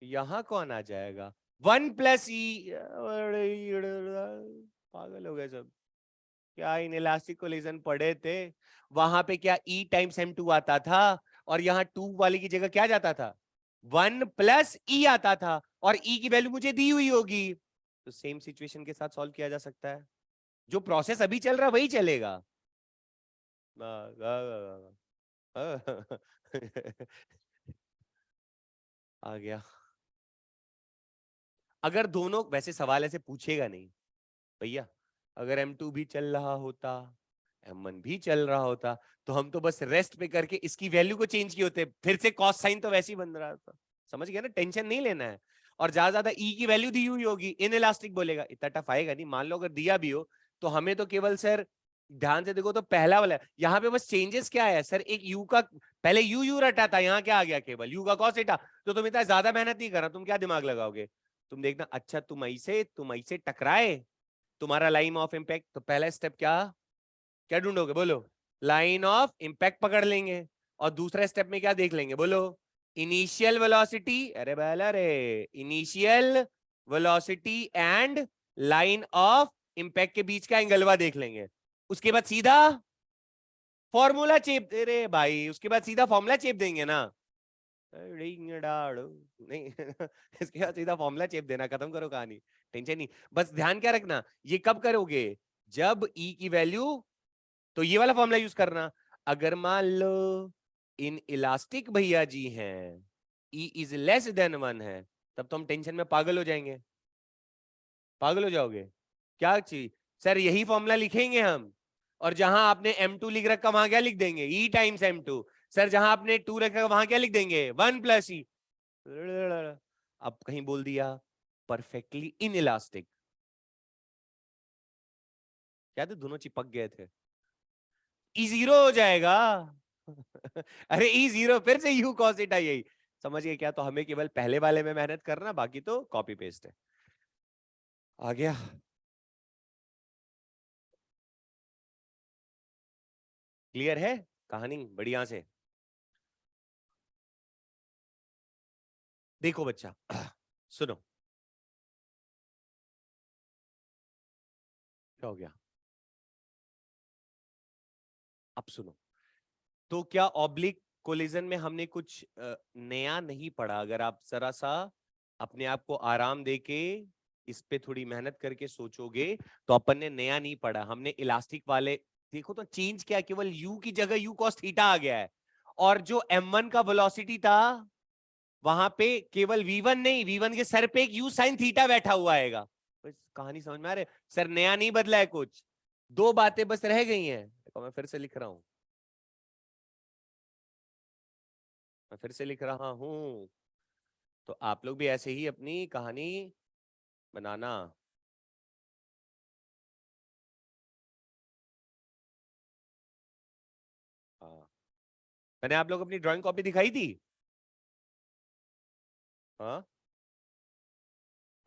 यहां कौन आ जाएगा? 1 + E। पागल हो गए सब क्या? इन इलास्टिक कोलिजन पढ़े थे, वहां पे क्या E टाइम्स m2 आता था, और यहाँ 2 वाले की जगह क्या जाता था? 1 + E आता था, और E की वैल्यू मुझे दी हुई होगी। तो सेम सिचुएशन के साथ सॉल्व किया जा सकता है, जो प्रोसेस अभी चल रहा है वही चलेगा। आ गया। अगर दोनों, वैसे सवाल ऐसे पूछेगा नहीं भैया, अगर m2 भी चल रहा होता, m1 भी चल रहा होता, तो हम तो बस रेस्ट पे करके इसकी वैल्यू को चेंज किए होते, फिर से कॉस साइन तो वैसे ही बन रहा था। समझ गया ना? टेंशन नहीं लेना है। और ज्यादा ज्यादा ई की वैल्यू दी हुई होगी, इन इलास्टिक बोलेगा, इतना टफ आएगा नहीं। मान लो अगर दिया भी हो, तो हमें तो केवल सर ध्यान से देखो तो पहला वाला यहाँ पे बस चेंजेस क्या है सर, एक यू का पहले यू यू रटा था, यहाँ क्या आ गया? केवल यू का कॉस थीटा। तो तुम इतना ज्यादा मेहनत नहीं कर रहा, तुम क्या दिमाग लगाओगे? तुम देखना, अच्छा तुम ऐसे टकराए, तुम्हारा लाइन ऑफ इम्पैक्ट, तो पहला स्टेप क्या क्या ढूंढोगे? बोलो। लाइन ऑफ इम्पैक्ट पकड़ लेंगे, और दूसरा स्टेप में क्या देख लेंगे? बोलो। इनिशियल वेलोसिटी, अरे बहला रे, initial velocity and line of impact के बीच का एंगलवा देख लेंगे। उसके बाद सीधा फॉर्मूला चेप दे रे भाई, उसके बाद सीधा फॉर्मूला चेप देंगे ना। नहीं इसके बाद सीधा फॉर्मूला चेप देना, खत्म करो कहानी। टेंशन नहीं, बस ध्यान क्या रखना, ये कब करोगे? जब ई की वैल्यू, तो ये वाला फॉर्मूला यूज करना। अगर मान लो इन इलास्टिक भैया जी हैं, ई इज लेस देन 1 है, तब तो हम टेंशन में पागल हो जाएंगे। पागल हो जाओगे क्या चीज? सर यही फॉर्मूला लिखेंगे हम, और जहां आपने m2 लिख रखा वहां क्या लिख देंगे? E times m2। सर जहां आपने 2 रखा वहां क्या लिख देंगे? 1 + E। अब कहीं बोल दिया परफेक्टली इन इलास्टिक, क्या तो दोनों चिपक गए थे, ई जीरो हो जाएगा। अरे ई जीरो फिर से यू कॉस इटा, यही समझ गए क्या? तो हमें केवल पहले वाले में मेहनत करना, बाकी तो कॉपी पेस्ट है। आ गया? क्लियर है कहानी बढ़िया से? देखो बच्चा सुनो, क्या हो गया? अब सुनो, तो क्या ऑब्लिक कोलिजन में हमने कुछ नया नहीं पढ़ा? अगर आप जरा सा अपने आप को आराम देके इस पे थोड़ी मेहनत करके सोचोगे, तो अपन ने नया नहीं पढ़ा। हमने इलास्टिक वाले देखो तो चेंज क्या, केवल यू की जगह यू कॉस थीटा आ गया है, और जो m1 का वेलोसिटी था वहां पे केवल v1 नहीं, v1 के सर पे एक u साइन थीटा बैठा हुआ आएगा। बस कहानी समझ में आ रही है? सर नया नहीं बदला है कुछ, दो बातें बस रह गई हैं। देखो मैं फिर से लिख रहा हूं, मैं फिर से लिख रहा हूं, तो आप लोग भी ऐसे ही अपनी कहानी बनाना। हाँ, मैंने आप लोग अपनी ड्राइंग कॉपी दिखाई थी। हाँ,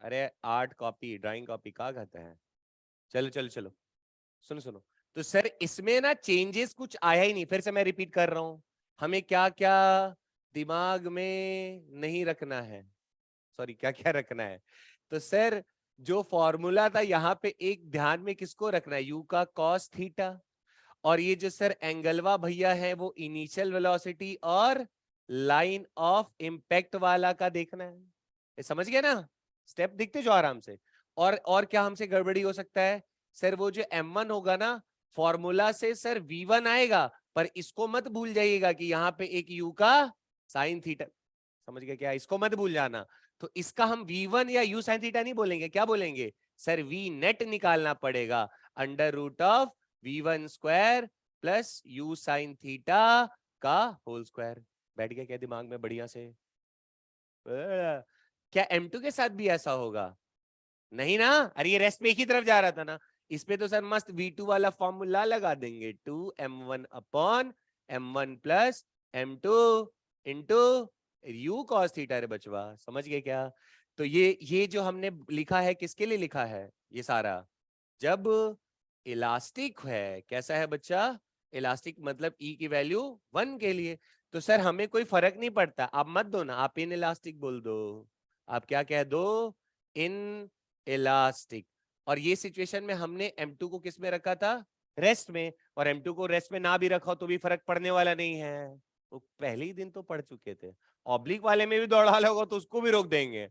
अरे आर्ट कॉपी ड्राइंग कॉपी कहा कहते हैं? चलो चलो चलो, सुनो सुनो। तो सर इसमें ना चेंजेस कुछ आया ही नहीं, फिर से मैं रिपीट कर रहा हूं। हमें क्या क्या दिमाग में नहीं रखना है, सॉरी क्या क्या रखना है? तो सर जो फॉर्मूला था यहाँ पे एक ध्यान में किसको रखना है? यू का कॉस थीटा, और ये जो सर एंगलवा भैया है वो इनिशियल वेलोसिटी और लाइन ऑफ इम्पैक्ट वाला का देखना है। ये समझ गया ना, स्टेप दिखते जो आराम से। और क्या हमसे गड़बड़ी हो सकता है सर, वो जो m1 होगा ना, फॉर्मूला से सर v1 आएगा, पर इसको मत भूल जाइएगा कि यहाँ पे एक u का साइन थीटा, समझ गए क्या, इसको मत भूल जाना। तो इसका हम v1 या u साइन थीटा नहीं बोलेंगे, क्या बोलेंगे सर, v नेट निकालना पड़ेगा, under root of v1 square plus u sine theta का होल स्क्वायर। बैठ गया क्या दिमाग में बढ़िया से? क्या m2 के साथ भी ऐसा होगा? नहीं ना, अरे ये रेस्ट पे एक ही तरफ जा रहा था ना। इस पे तो सर मस्त v2 वाला फॉर्मूला लगा देंगे, 2m1 upon m1 plus m2 into u cos theta रे बचवा, समझ गए क्या? तो ये जो हमने लिखा है किसके लिए लिखा है ये सारा, जब इलास्टिक है, कैसा है बच्चा, इलास्टिक मतलब e की वैल्यू 1 के लिए। तो सर हमें कोई फर्क नहीं पड़ता, आप मत दो ना, आप इन इलास्टिक बोल दो, आप क्या कह दो, इन इलास्टिक। और ये सिचुएशन में हमने M2 को किस में रखा था, रेस्ट में, और M2 को रेस्ट में ना भी रखा तो भी फर्क पड़ने वाला नहीं है, वो पहले ही दिन तो पढ़ चुके थे। ऑब्लिक वाले में भी दौड़ा होगा तो उसको भी रोक देंगे,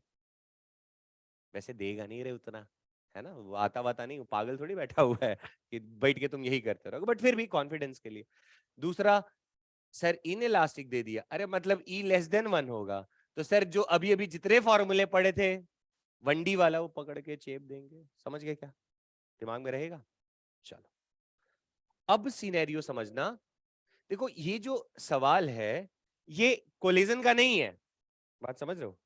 वैसे देगा नहीं रे उतना, है ना, वो आता वाता नहीं, पागल थोड़ी बैठा हुआ है कि बैठ के तुम यही करते रहोगे, बट फिर भी कॉन्फिडेंस के लिए। दूसरा सर इन इलास्टिक दे दिया, अरे मतलब E लेस देन 1 होगा, तो सर जो अभी अभी जितने फॉर्मूले पढ़े थे 1D वाला वो पकड़ के चेप देंगे, समझ गए क्या, दिमाग में रहेगा। चलो अब सिनेरियो समझना, देखो ये जो सवाल है ये कोलिजन का नहीं है, बात समझ रहे हो,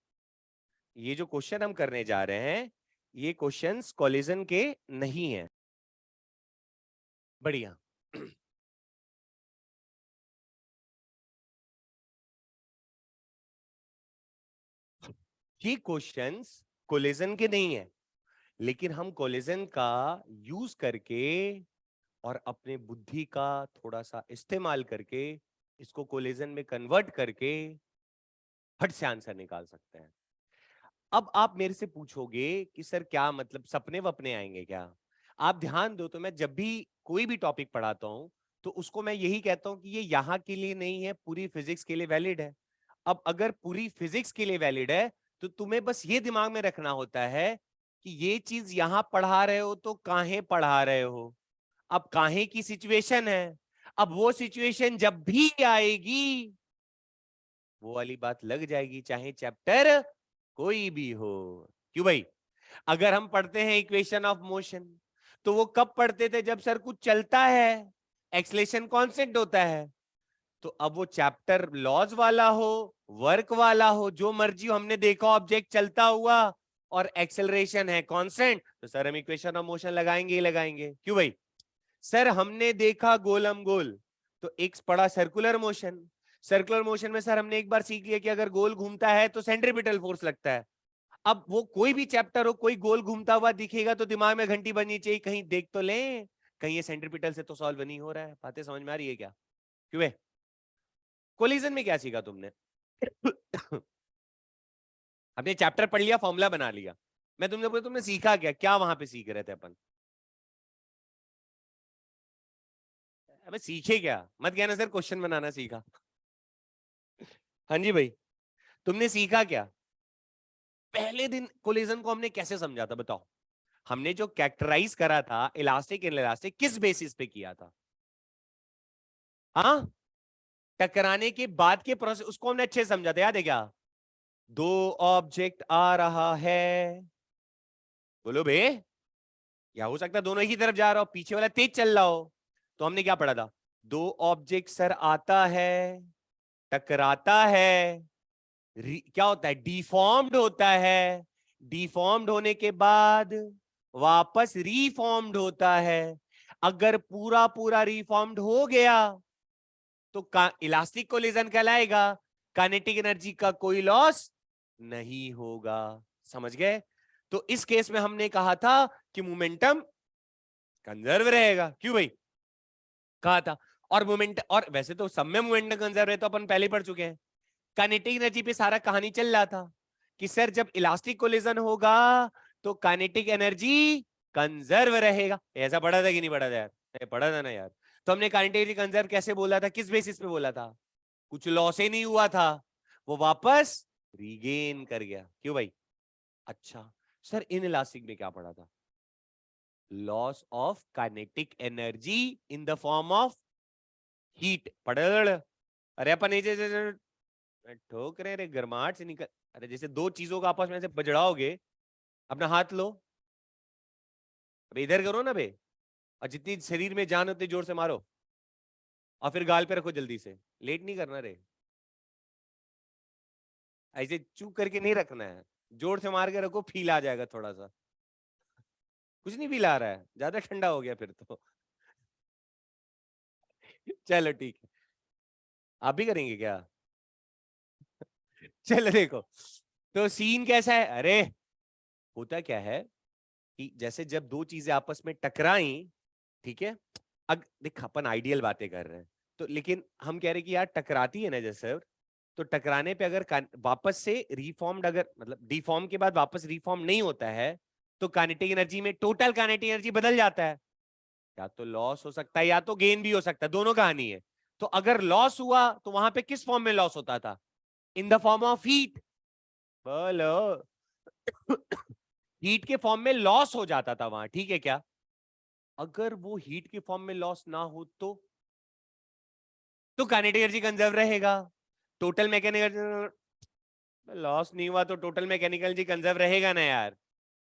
ये जो क्वेश्चन हम करने जा रहे हैं ये क्वेश्चंस कोलिजन के नहीं है। बढ़िया। ये क्वेश्चंस कोलिजन के नहीं है, लेकिन हम कोलिजन का यूज करके और अपने बुद्धि का थोड़ा सा इस्तेमाल करके इसको कोलिजन में कन्वर्ट करके फट से आंसर निकाल सकते हैं। अब आप मेरे से पूछोगे कि सर क्या मतलब सपने वपने आएंगे क्या? आप ध्यान दो, तो मैं जब भी कोई भी टॉपिक पढ़ाता हूं तो उसको मैं यही कहता हूं कि ये यहां के लिए नहीं है, पूरी फिजिक्स के लिए वैलिड है। अब अगर पूरी फिजिक्स के लिए वैलिड है तो तुम्हें बस ये दिमाग में रखना होता है कि ये चीज यहां पढ़ा रहे हो तो काहे पढ़ा रहे हो, अब काहे की सिचुएशन है, अब वो सिचुएशन जब भी आएगी वो वाली बात लग जाएगी, चाहे चैप्टर कोई भी हो। क्यों भाई, अगर हम पढ़ते हैं इक्वेशन ऑफ मोशन तो वो कब पढ़ते थे, जब सर कुछ चलता है, एक्सलेशन कांस्टेंट होता है। तो अब वो चैप्टर लॉज वाला हो, वर्क वाला हो, जो मर्जी हो, हमने देखा ऑब्जेक्ट चलता हुआ और एक्सेलरेशन है कांस्टेंट, तो सर हम इक्वेशन ऑफ मोशन लगाएंगे ही लगाएंगे। क्यों भाई, सर हमने देखा गोलम गोल, तो एक पढ़ा सर्कुलर मोशन, सर्कुलर मोशन में सर हमने एक बार सीख लिया कि अगर गोल घूमता है तो सेंट्रीपिटल फोर्स लगता है। अब वो कोई भी चैप्टर हो, कोई गोल घूमता हुआ दिखेगा तो दिमाग में घंटी बजनी चाहिए, कहीं देख तो लें, कहीं ये सेंट्रीपिटल से तो सॉल्व नहीं हो रहा है। बातें समझ में आ रही है क्या? क्यों है, कोलिजन में क्या सीखा तुमने? हमने चैप्टर पढ़ लिया, फॉर्मूला बना लिया, मैं तुमने बोला तुमने सीखा क्या, क्या वहां पे सीख रहे थे अपन? अबे सीखे क्या, मत कहना सर क्वेश्चन बनाना सीखा। हाँ जी भाई, तुमने सीखा क्या? पहले दिन कोलिजन को हमने कैसे समझा था बताओ? हमने जो कैरेक्टराइज करा था इलास्टिक इन इलास्टिक, किस बेसिस पे किया था? हाँ, टकराने के बाद के प्रोसेस, उसको हमने अच्छे से समझा था, याद है क्या? दो ऑब्जेक्ट आ रहा है, बोलो बे, या हो सकता है दोनों ही तरफ जा रहा हो, पीछे वाला तेज चल रहा हो, तो हमने क्या पढ़ा था, दो ऑब्जेक्ट सर आता है, टकराता है, क्या होता है, डिफॉर्म्ड होता है, डिफॉर्म्ड होने के बाद वापस रीफॉर्म्ड होता है। अगर पूरा पूरा रीफॉर्म्ड हो गया तो इलास्टिक कोलिजन कहलाएगा, काइनेटिक एनर्जी का कोई लॉस नहीं होगा। समझ गए? तो इस केस में हमने कहा था कि मोमेंटम कंजर्व रहेगा। क्यों भाई कहा था? और मोमेंट, और वैसे तो सब में मोमेंटम कंजर्व है तो अपन पहले पढ़ चुके हैं। काइनेटिक एनर्जी पे सारा कहानी चल रहा था कि सर जब इलास्टिक कोलिजन होगा तो काइनेटिक एनर्जी कंजर्व रहेगा। ऐसा पढ़ा था कि नहीं पढ़ा था यार? पढ़ा था ना यार। तो हमने काइनेटिक एनर्जी कंजर्व कैसे बोला था, किस बेसिस पे बोला था? कुछ लॉस ही नहीं हुआ था, वो वापस रीगेन कर गया। क्यों भाई? अच्छा सर, इन इलास्टिक में क्या पढ़ा था? Loss of kinetic energy in the form of heat. पढ़, अरे अपन ठोक रहे रे, गर्माहट से निकल। अरे जैसे दो चीजों का आपस में से बजड़ाओगे, अपना हाथ लो, अबे इधर करो ना बे, और जितनी शरीर में जान उतनी जोर से मारो, और फिर गाल पे रखो जल्दी से। लेट नहीं करना रे, ऐसे चूक करके नहीं रखना है, जोर से मार के रखो, फील आ जाएगा थोड़ा सा। कुछ नहीं फील आ रहा है, ज्यादा ठंडा हो गया फिर तो। चलो ठीक है, आप भी करेंगे क्या? चलो देखो, तो सीन कैसा है? अरे होता क्या है कि जैसे जब दो चीजें आपस में टकराई, ठीक है, अब देख अपन आइडियल बातें कर रहे हैं, तो लेकिन हम कह रहे हैं कि यार टकराती है ना जैसे, तो टकराने पे अगर वापस से रिफॉर्म्ड, अगर मतलब डिफॉर्म के बाद वापस रिफॉर्म नहीं होता है, तो काइनेटिक एनर्जी में टोटल काइनेटिक एनर्जी बदल जाता है। या तो लॉस हो सकता है या तो गेन भी हो सकता है, दोनों कहानी है। तो अगर लॉस हुआ तो वहां पे किस फॉर्म में लॉस होता था? In the form of heat. बोलो। हीट के फॉर्म में लॉस हो जाता था वहां, ठीक है क्या? अगर वो हीट के फॉर्म में लॉस ना हो तो काइनेटिक एनर्जी कंजर्व रहेगा। टोटल मैकेनिकल लॉस नहीं हुआ तो टोटल मैकेनिकल एनर्जी कंजर्व रहेगा ना यार।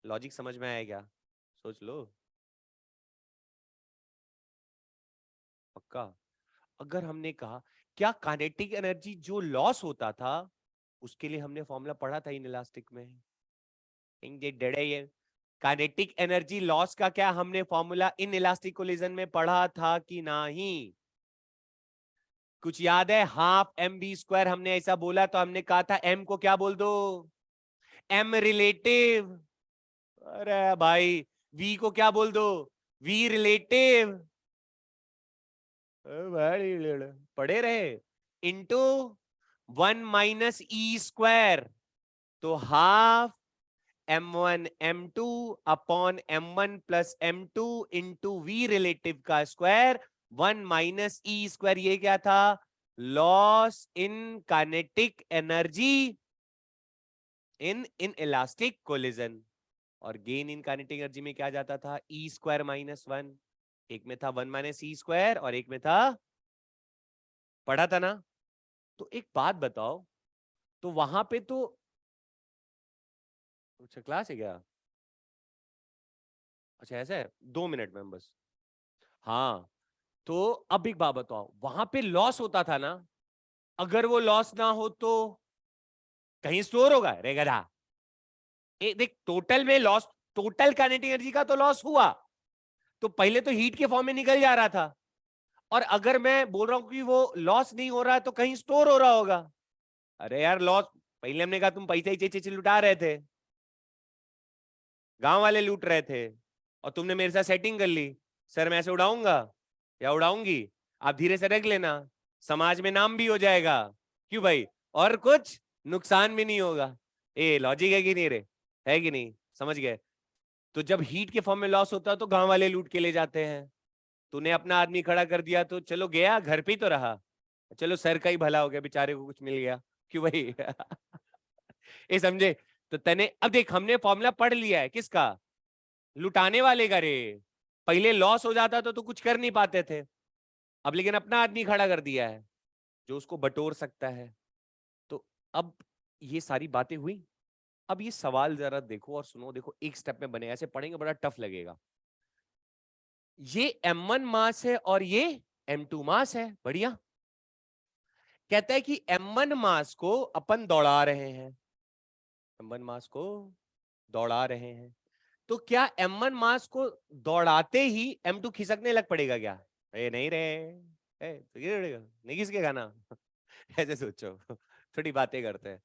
लॉजिक समझ में आया क्या? सोच लो। पक्का? अगर हमने कहा, क्या काइनेटिक एनर्जी जो लॉस होता था उसके लिए हमने फॉर्मूला पढ़ा था इन इलास्टिक में? ये काइनेटिक एनर्जी लॉस का क्या हमने फॉर्मूला इन इलास्टिक कोलिजन में पढ़ा था कि नहीं? कुछ याद है? हाफ एम बी स्क्वायर हमने ऐसा बोला, तो हमने कहा था एम को क्या बोल दो? M relative. अरे भाई, वी को क्या बोल दो? V relative. पढ़े रहे। इंटू 1 - e² तो half m1 m2 upon m1 + m2 into V relative का स्क्वायर, 1 - e²। ये क्या था? Loss in kinetic energy in elastic collision. और गेन इन काइनेटिक एनर्जी में क्या जाता था? e² - 1। एक में था 1 - e² और एक में था, पढ़ा था ना? तो एक बात बताओ, तो वहां पे तो, अच्छा क्लास है क्या? अच्छा ऐसा है, 2 मिनट में बस। हाँ, तो अब एक बात बताओ, वहां पे लॉस होता था ना, अगर वो लॉस ना हो तो कहीं स्टोर होगा रे गधा? देख, टोटल में लॉस, टोटल काइनेटिक एनर्जी का तो लॉस हुआ, तो पहले तो हीट के फॉर्म में निकल जा रहा था, और अगर मैं बोल रहा हूं कि वो लॉस नहीं हो रहा है तो कहीं स्टोर हो रहा होगा। अरे यार लॉस, पहले हमने कहा तुम पैसे ही लुटा रहे थे, गांव वाले लूट रहे थे, और तुमने मेरे साथ सेटिंग कर ली, सर मैं ऐसे उड़ाऊंगा या उड़ाऊंगी, आप धीरे से रख लेना, समाज में नाम भी हो जाएगा। क्यों भाई? और कुछ नुकसान भी नहीं होगा। ए लॉजिक है कि नहीं रे? है कि नहीं? समझ गए? तो जब हीट के फॉर्म में लॉस होता है तो गांव वाले लूट के ले जाते हैं। तूने अपना आदमी खड़ा कर दिया तो चलो गया, घर पे ही तो रहा, चलो सर का ही भला हो गया, बेचारे को कुछ मिल गया। क्यों भाई? ये समझे? तो तने अब देख, हमने फॉर्मूला पढ़ लिया है किसका? लुटाने वाले का रे। पहले लॉस हो जाता तो कुछ कर नहीं पाते थे, अब लेकिन अपना आदमी खड़ा कर दिया है जो उसको बटोर सकता है। तो अब ये सारी बातें हुई। अब ये सवाल जरा देखो और सुनो, देखो एक स्टेप में बने, ऐसे पढ़ेंगे बड़ा टफ लगेगा। ये m1 मास है और ये m2 मास है, बढ़िया। कहता है कि m1 मास को अपन दौड़ा रहे हैं, m1 मास को दौड़ा रहे हैं, तो क्या m1 मास को दौड़ाते ही m2 खिसकने लग पड़ेगा क्या? ए नहीं रे, नहीं खिसकेगा ना। ऐसे सोचो, थोड़ी बातें करते हैं।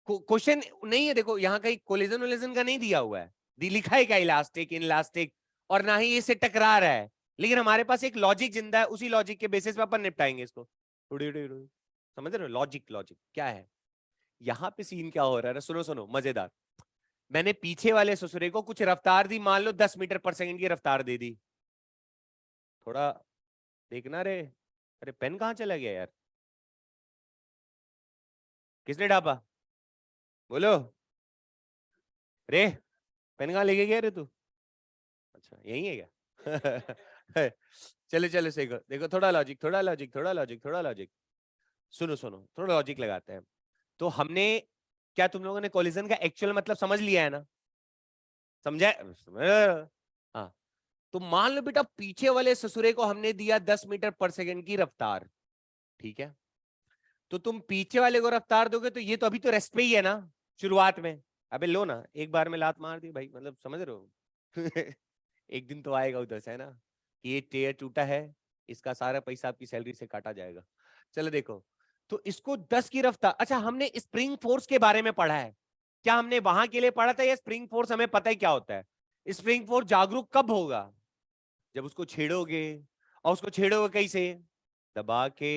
क्वेश्चन नहीं है, देखो यहाँ कहीं कोलिजन वोलिजन का नहीं दिया हुआ है, लिखा है क्या? इलास्टिक, इन इलास्टिक, और ना ही इससे टकरा रहा है, लेकिन हमारे पास एक लॉजिक जिंदा है, उसी लॉजिक के बेसिस पे अपन निपटाएंगे इसको। समझ रहे हो? लॉजिक, लॉजिक क्या है यहाँ पे? सीन क्या हो रहा है? सुनो सुनो, मजेदार। मैंने पीछे वाले ससुरे को कुछ रफ्तार दी, मान लो 10 मीटर पर सेकंड की रफ्तार दे दी, थोड़ा देखना रे, अरे पेन कहाँ चला गया यार, किसने ढापा, बोलो रे, पेन कहाँ लेके गया रे तू, अच्छा यही है क्या चलो चलो सही को देखो, थोड़ा लॉजिक थोड़ा लॉजिक थोड़ा लॉजिक थोड़ा लॉजिक, सुनो सुनो थोड़ा लॉजिक लगाते हैं। तो हमने, क्या तुम लोगों ने कोलिजन का एक्चुअल मतलब समझ लिया है ना, समझा, हाँ। तो मान लो बेटा पीछे वाले ससुरे को हमने दिया 10 मीटर पर सेकंड की रफ्तार, ठीक है, तो तुम पीछे वाले को रफ्तार दोगे तो ये तो अभी तो रेस्ट पे ही है ना शुरुआत में, अबे लो ना एक बार में लात मार दी भाई, मतलब समझ रहे हो एक दिन तो आएगा उधर से है ना कि ये टेयर टूटा है, इसका सारा पैसा आपकी सैलरी से काटा जाएगा। चलो देखो, तो इसको 10 की रफ्तार, अच्छा हमने स्प्रिंग फोर्स के बारे में पढ़ा है, क्या हमने वहां के लिए पढ़ा था, या स्प्रिंग फोर्स हमें पता है क्या होता है? स्प्रिंग फोर्स जागरूक कब होगा, जब उसको छेड़ोगे, और उसको छेड़ोगे कैसे, दबा के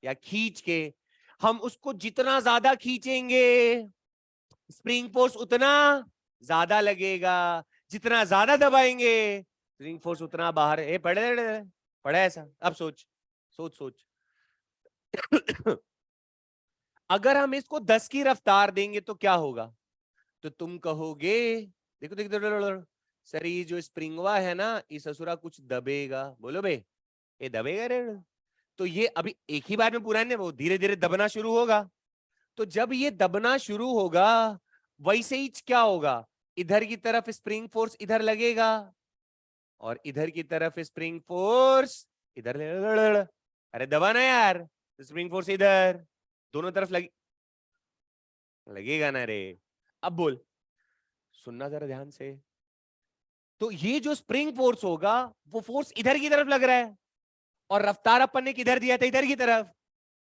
या खींच के, हम उसको जितना ज्यादा खींचेंगे स्प्रिंग फोर्स उतना ज्यादा लगेगा, जितना ज्यादा दबाएंगे स्प्रिंग फोर्स उतना बाहर, पढ़े पढ़े ऐसा, अब सोच सोच सोच अगर हम इसको 10 की रफ्तार देंगे तो क्या होगा, तो तुम कहोगे, देखो देखो देखो, सर ये जो स्प्रिंगवा है ना ये ससुरा कुछ दबेगा, बोलो बे ये दबेगा रे, तो ये अभी एक ही बार में पूरा नहीं, वो धीरे धीरे दबना शुरू होगा, तो जब ये दबना शुरू होगा वैसे ही क्या होगा, इधर की तरफ स्प्रिंग फोर्स इधर लगेगा, और इधर की तरफ स्प्रिंग फोर्स इधर, अरे दबा ना यार, स्प्रिंग फोर्स इधर, दोनों तरफ लगेगा ना रे। अब बोल, सुनना जरा ध्यान से, तो ये जो स्प्रिंग फोर्स होगा वो फोर्स इधर की तरफ लग रहा है, और रफ्तार अपन ने किधर दिया था, इधर की तरफ,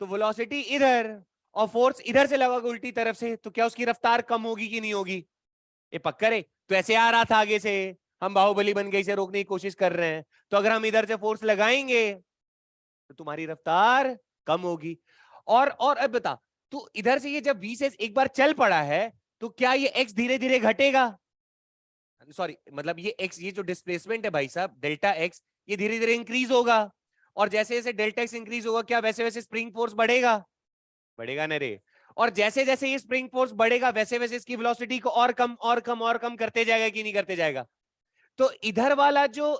तो वेलोसिटी इधर, और फोर्स इधर से लगा उल्टी तरफ से, तो क्या उसकी रफ्तार कम होगी कि नहीं होगी, ये पक्का रे, तो ऐसे आ रहा था आगे से, हम बाहुबली बन गए, इसे रोकने की कोशिश कर रहे हैं, तो अगर हम इधर से फोर्स लगाएंगे तो तुम्हारी रफ्तार कम होगी, और अब बता, तू इधर से ये जब v से एक बार चल पड़ा है तो क्या ये x धीरे धीरे घटेगा, सॉरी मतलब ये x, ये जो डिस्प्लेसमेंट है भाई साहब डेल्टा x, ये धीरे धीरे इंक्रीज होगा, और जैसे जैसे डेल्टा x इंक्रीज होगा क्या वैसे वैसे स्प्रिंग फोर्स बढ़ेगा, बढ़ेगा ना रे, और जैसे जैसे ये स्प्रिंग फोर्स बढ़ेगा वैसे वैसे इसकी वेलोसिटी को और कम और कम और कम करते जाएगा कि नहीं करते जाएगा, तो इधर वाला जो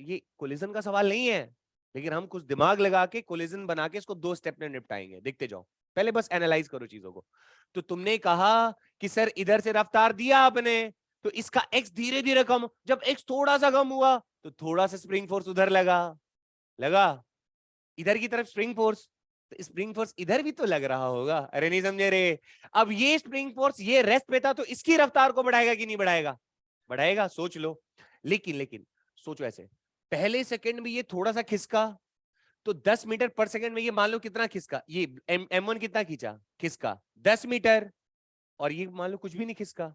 ये कोलिजन का सवाल नहीं है, लेकिन हम कुछ दिमाग लगा के कोलिजन बना के इसको 2 स्टेप में निपटाएंगे, देखते जाओ, पहले बस एनालाइज करो चीजों को। तो तुमने कहा कि सर इधर से रफ्तार दिया आपने, तो इसका एक्स धीरे धीरे कम, जब एक्स थोड़ा सा कम हुआ तो थोड़ा सा स्प्रिंग फोर्स उधर लगा, लगा इधर की तरफ स्प्रिंग फोर्स, तो स्प्रिंग फोर्स इधर भी तो लग रहा होगा, अरे नहीं समझे रे, अब ये स्प्रिंग फोर्स ये रेस्ट पे था तो इसकी रफ्तार को बढ़ाएगा कि नहीं बढ़ाएगा, बढ़ाएगा, सोच लो, लेकिन लेकिन सोचो ऐसे, पहले सेकंड में ये थोड़ा सा खिसका, तो 10 मीटर पर सेकंड में ये मान लो कितना खिसका, ये M1 कितना खींचा, खिसका 10 मीटर, और ये मान लो कुछ भी नहीं खिसका।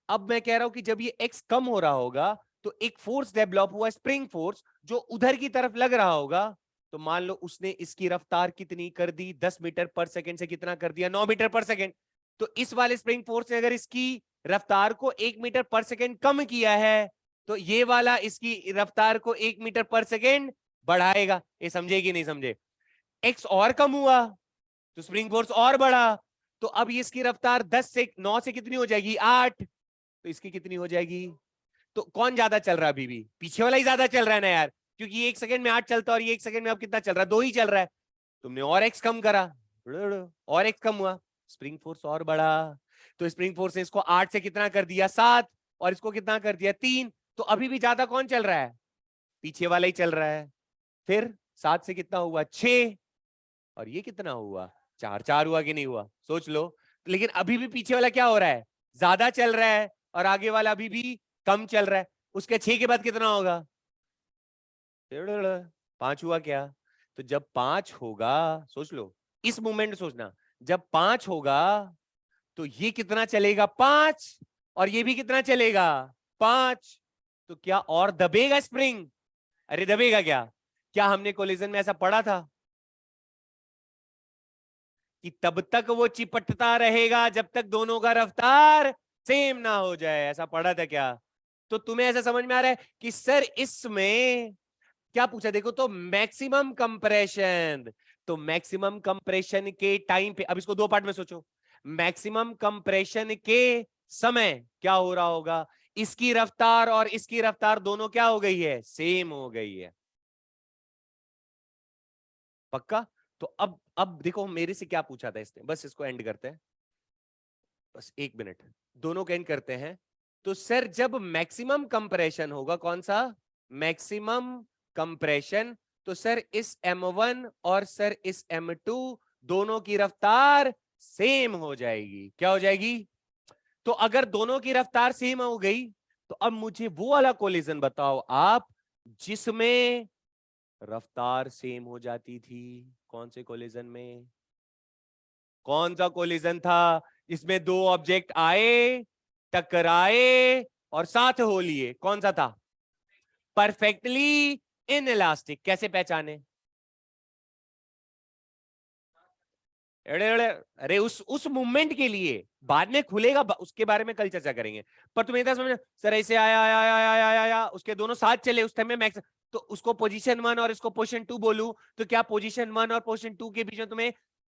अब मैं कह रहा हूं कि जब ये x कम हो रहा होगा तो एक फोर्स डेवलप हुआ स्प्रिंग फोर्स जो उधर की तरफ लग रहा होगा, तो मान लो उसने इसकी रफ्तार कितनी कर दी, 10 मीटर पर सेकंड से कितना कर दिया, 9 मीटर पर सेकंड, तो इस वाले स्प्रिंग फोर्स ने अगर इसकी रफ्तार को 1 मीटर पर सेकंड कम किया है तो ये वाला इसकी रफ्तार को 1 मीटर पर सेकंड बढ़ाएगा, ये समझे कि नहीं समझे, एक्स और कम हुआ तो स्प्रिंग फोर्स और बढ़ा, तो अब ये इसकी रफ्तार 10 से 9 से कितनी हो जाएगी, 8, तो इसकी कितनी हो जाएगी, तो कौन ज्यादा चल रहा है, अभी भी पीछे वाला ही ज्यादा चल रहा है ना यार, क्योंकि ये 1 सेकंड में 8 चलता है और ये 1 सेकंड में अब कितना चल रहा है, 2 ही चल रहा है, तुमने और एक्स कम करा, और एक्स कम हुआ, स्प्रिंग फोर्स और बढ़ा, तो स्प्रिंग फोर्स ने इसको 8 से कितना कर दिया, 7, और इसको कितना कर दिया, 3, तो अभी भी ज्यादा कौन चल रहा है, पीछे वाला ही चल रहा है, फिर 7 से कितना हुआ, 6, और ये कितना हुआ, 4, 4 हुआ कि नहीं हुआ, सोच लो, लेकिन अभी भी पीछे वाला क्या हो रहा है, ज्यादा चल रहा है, और आगे वाला अभी भी कम चल रहा है, उसके 6 के बाद कितना होगा, 5 हुआ क्या, तो जब 5 होगा, सोच लो इस मूवमेंट सोचना, जब 5 होगा तो ये कितना चलेगा, 5, और ये भी कितना चलेगा, 5, तो क्या और दबेगा स्प्रिंग, अरे दबेगा क्या हमने कोलिजन में ऐसा पढ़ा था कि तब तक वो चिपटता रहेगा जब तक दोनों का रफ्तार सेम ना हो जाए, ऐसा पढ़ा था क्या, तो तुम्हें ऐसा समझ में आ रहा है कि सर इसमें क्या पूछा देखो तो, मैक्सिमम कंप्रेशन। तो मैक्सिमम कंप्रेशन के टाइम पे, अब इसको दो पार्ट में सोचो, मैक्सिमम कंप्रेशन के समय क्या हो रहा होगा, इसकी रफ्तार और इसकी रफ्तार दोनों क्या हो गई है, सेम हो गई है। पक्का? तो अब देखो मेरे से क्या पूछा था इसने, बस इसको एंड करते हैं, बस 1 मिनट, दोनों को एंड करते हैं। तो सर जब मैक्सिमम कंप्रेशन होगा, कौन सा, मैक्सिमम कंप्रेशन, तो सर इस M1 और सर इस M2 दोनों की रफ्तार सेम हो जाएगी। क्या हो जाएगी? तो अगर दोनों की रफ्तार सेम हो गई, तो अब मुझे वो वाला कोलिजन बताओ आप जिसमें रफ्तार सेम हो जाती थी। कौन से कोलिजन में? कौन सा कोलिजन था इसमें दो ऑब्जेक्ट आए, टकराए और साथ हो लिए? कौन सा था? Perfectly inelastic. कैसे पहचाने? अरे अरे अरे, उस मूवमेंट के लिए बाद में खुलेगा, उसके बारे में कल चर्चा करेंगे। पर तुम्हें इतना समझ, सर ऐसे आया आया आया आया आया आया, उसके दोनों साथ चले उस टाइम में मैक्स, तो उसको पोजीशन 1 और इसको पोजीशन 2 बोलूं, तो क्या पोजीशन 1 और पोजीशन 2 के बीच में तुम्हें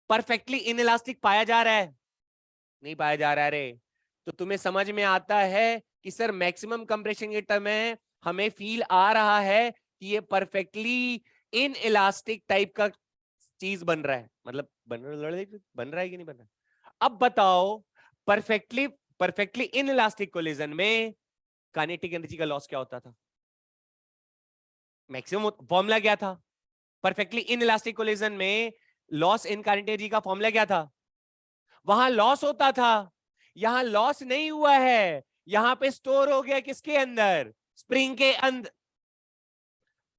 परफेक्टली इनइलास्टिक पाया जा रहा है? नहीं पाया जा रहा है रे। तो तुम्हें समझ में आता है कि सर मैक्सिमम कंप्रेशन के टर्म में हमें फील आ रहा है कि ये परफेक्टली इन इलास्टिक टाइप का चीज बन रहा है, मतलब बन रहा है कि नहीं बन रहा है? अब बताओ, perfectly perfectly in elastic collision में काइनेटिक एनर्जी का लॉस क्या होता था? मैक्सिमम फॉर्मूला क्या था? परफेक्टली इन इलास्टिक कोलिजन में लॉस इन काइनेटिक एनर्जी का फॉर्मूला क्या था? वहां लॉस होता था, यहां लॉस नहीं हुआ है, यहां पे स्टोर हो गया किसके अंदर? स्प्रिंग के अंदर।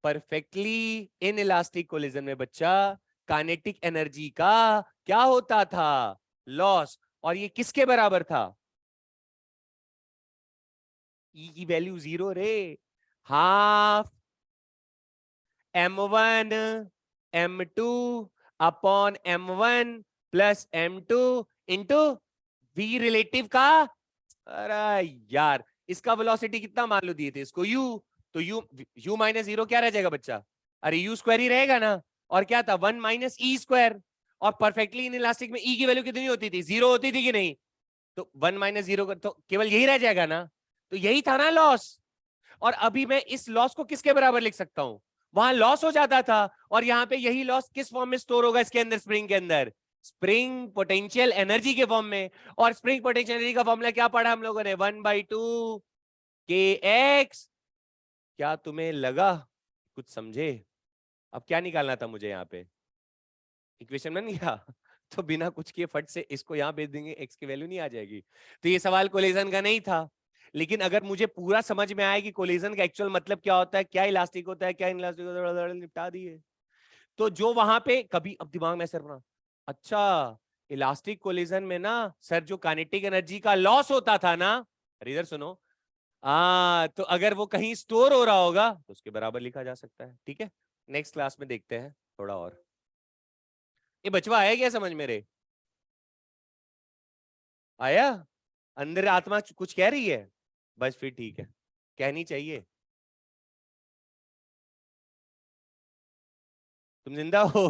परफेक्टली इन इलास्टिक कोलिजन में बच्चा काइनेटिक एनर्जी का क्या होता था? लॉस। और ये किसके बराबर था? ई की वैल्यू 0 रे। Half M1 M2 upon M1 plus M2 into v relative का। अरे यार, इसका वेलोसिटी कितना मान लो दिए थे इसको u, तो u माइनस 0 क्या रह जाएगा बच्चा? अरे u स्क्वायर ही रहेगा ना। और क्या था? 1 माइनस ई स्क्वायर। और परफेक्टली इन इलास्टिक में e की वैल्यू कितनी होती थी? 0 होती थी कि नहीं? तो 1 - 0 तो केवल यही रह जाएगा ना। तो यही था ना लॉस। और अभी मैं इस लॉस को किसके बराबर लिख सकता हूं? वहां लॉस हो जाता था, और यहां पे यही लॉस किस फॉर्म में स्टोर होगा इसके अंदर, स्प्रिंग के अंदर? स्प्रिंग पोटेंशियल एनर्जी के फॉर्म में। और स्प्रिंग पोटेंशियल एनर्जी का फॉर्मूला क्या पढ़ा हम लोगों ने? 1/2 kx। क्या तुम्हें लगा कुछ समझे? अब क्या निकालना था मुझे? यहाँ पे इक्वेशन बन गया। तो बिना कुछ किए फट से इसको यहां भेज देंगे, एक्स की वैल्यू नहीं आ जाएगी। तो ये सवाल कोलिजन का नहीं था। लेकिन अगर मुझे पूरा समझ में आया कि कोलिजन का एक्चुअल मतलब क्या होता है, क्या इलास्टिक होता है, क्या इलास्टिक होता है, निपटा दिए। तो जो वहां पे कभी, अब दिमाग में ऐसे रखना, अच्छा इलास्टिक कोलिजन में ना सर जो काइनेटिक एनर्जी का लॉस होता था ना, अरे इधर सुनो, तो अगर वो कहीं स्टोर हो रहा होगा तो उसके बराबर लिखा जा सकता है। ठीक है, नेक्स्ट क्लास में देखते हैं थोड़ा और। ये बचवा आया क्या समझ मेरे? आया? अंदर आत्मा कुछ कह रही है? बस फिर ठीक है, कहनी चाहिए। तुम जिंदा हो।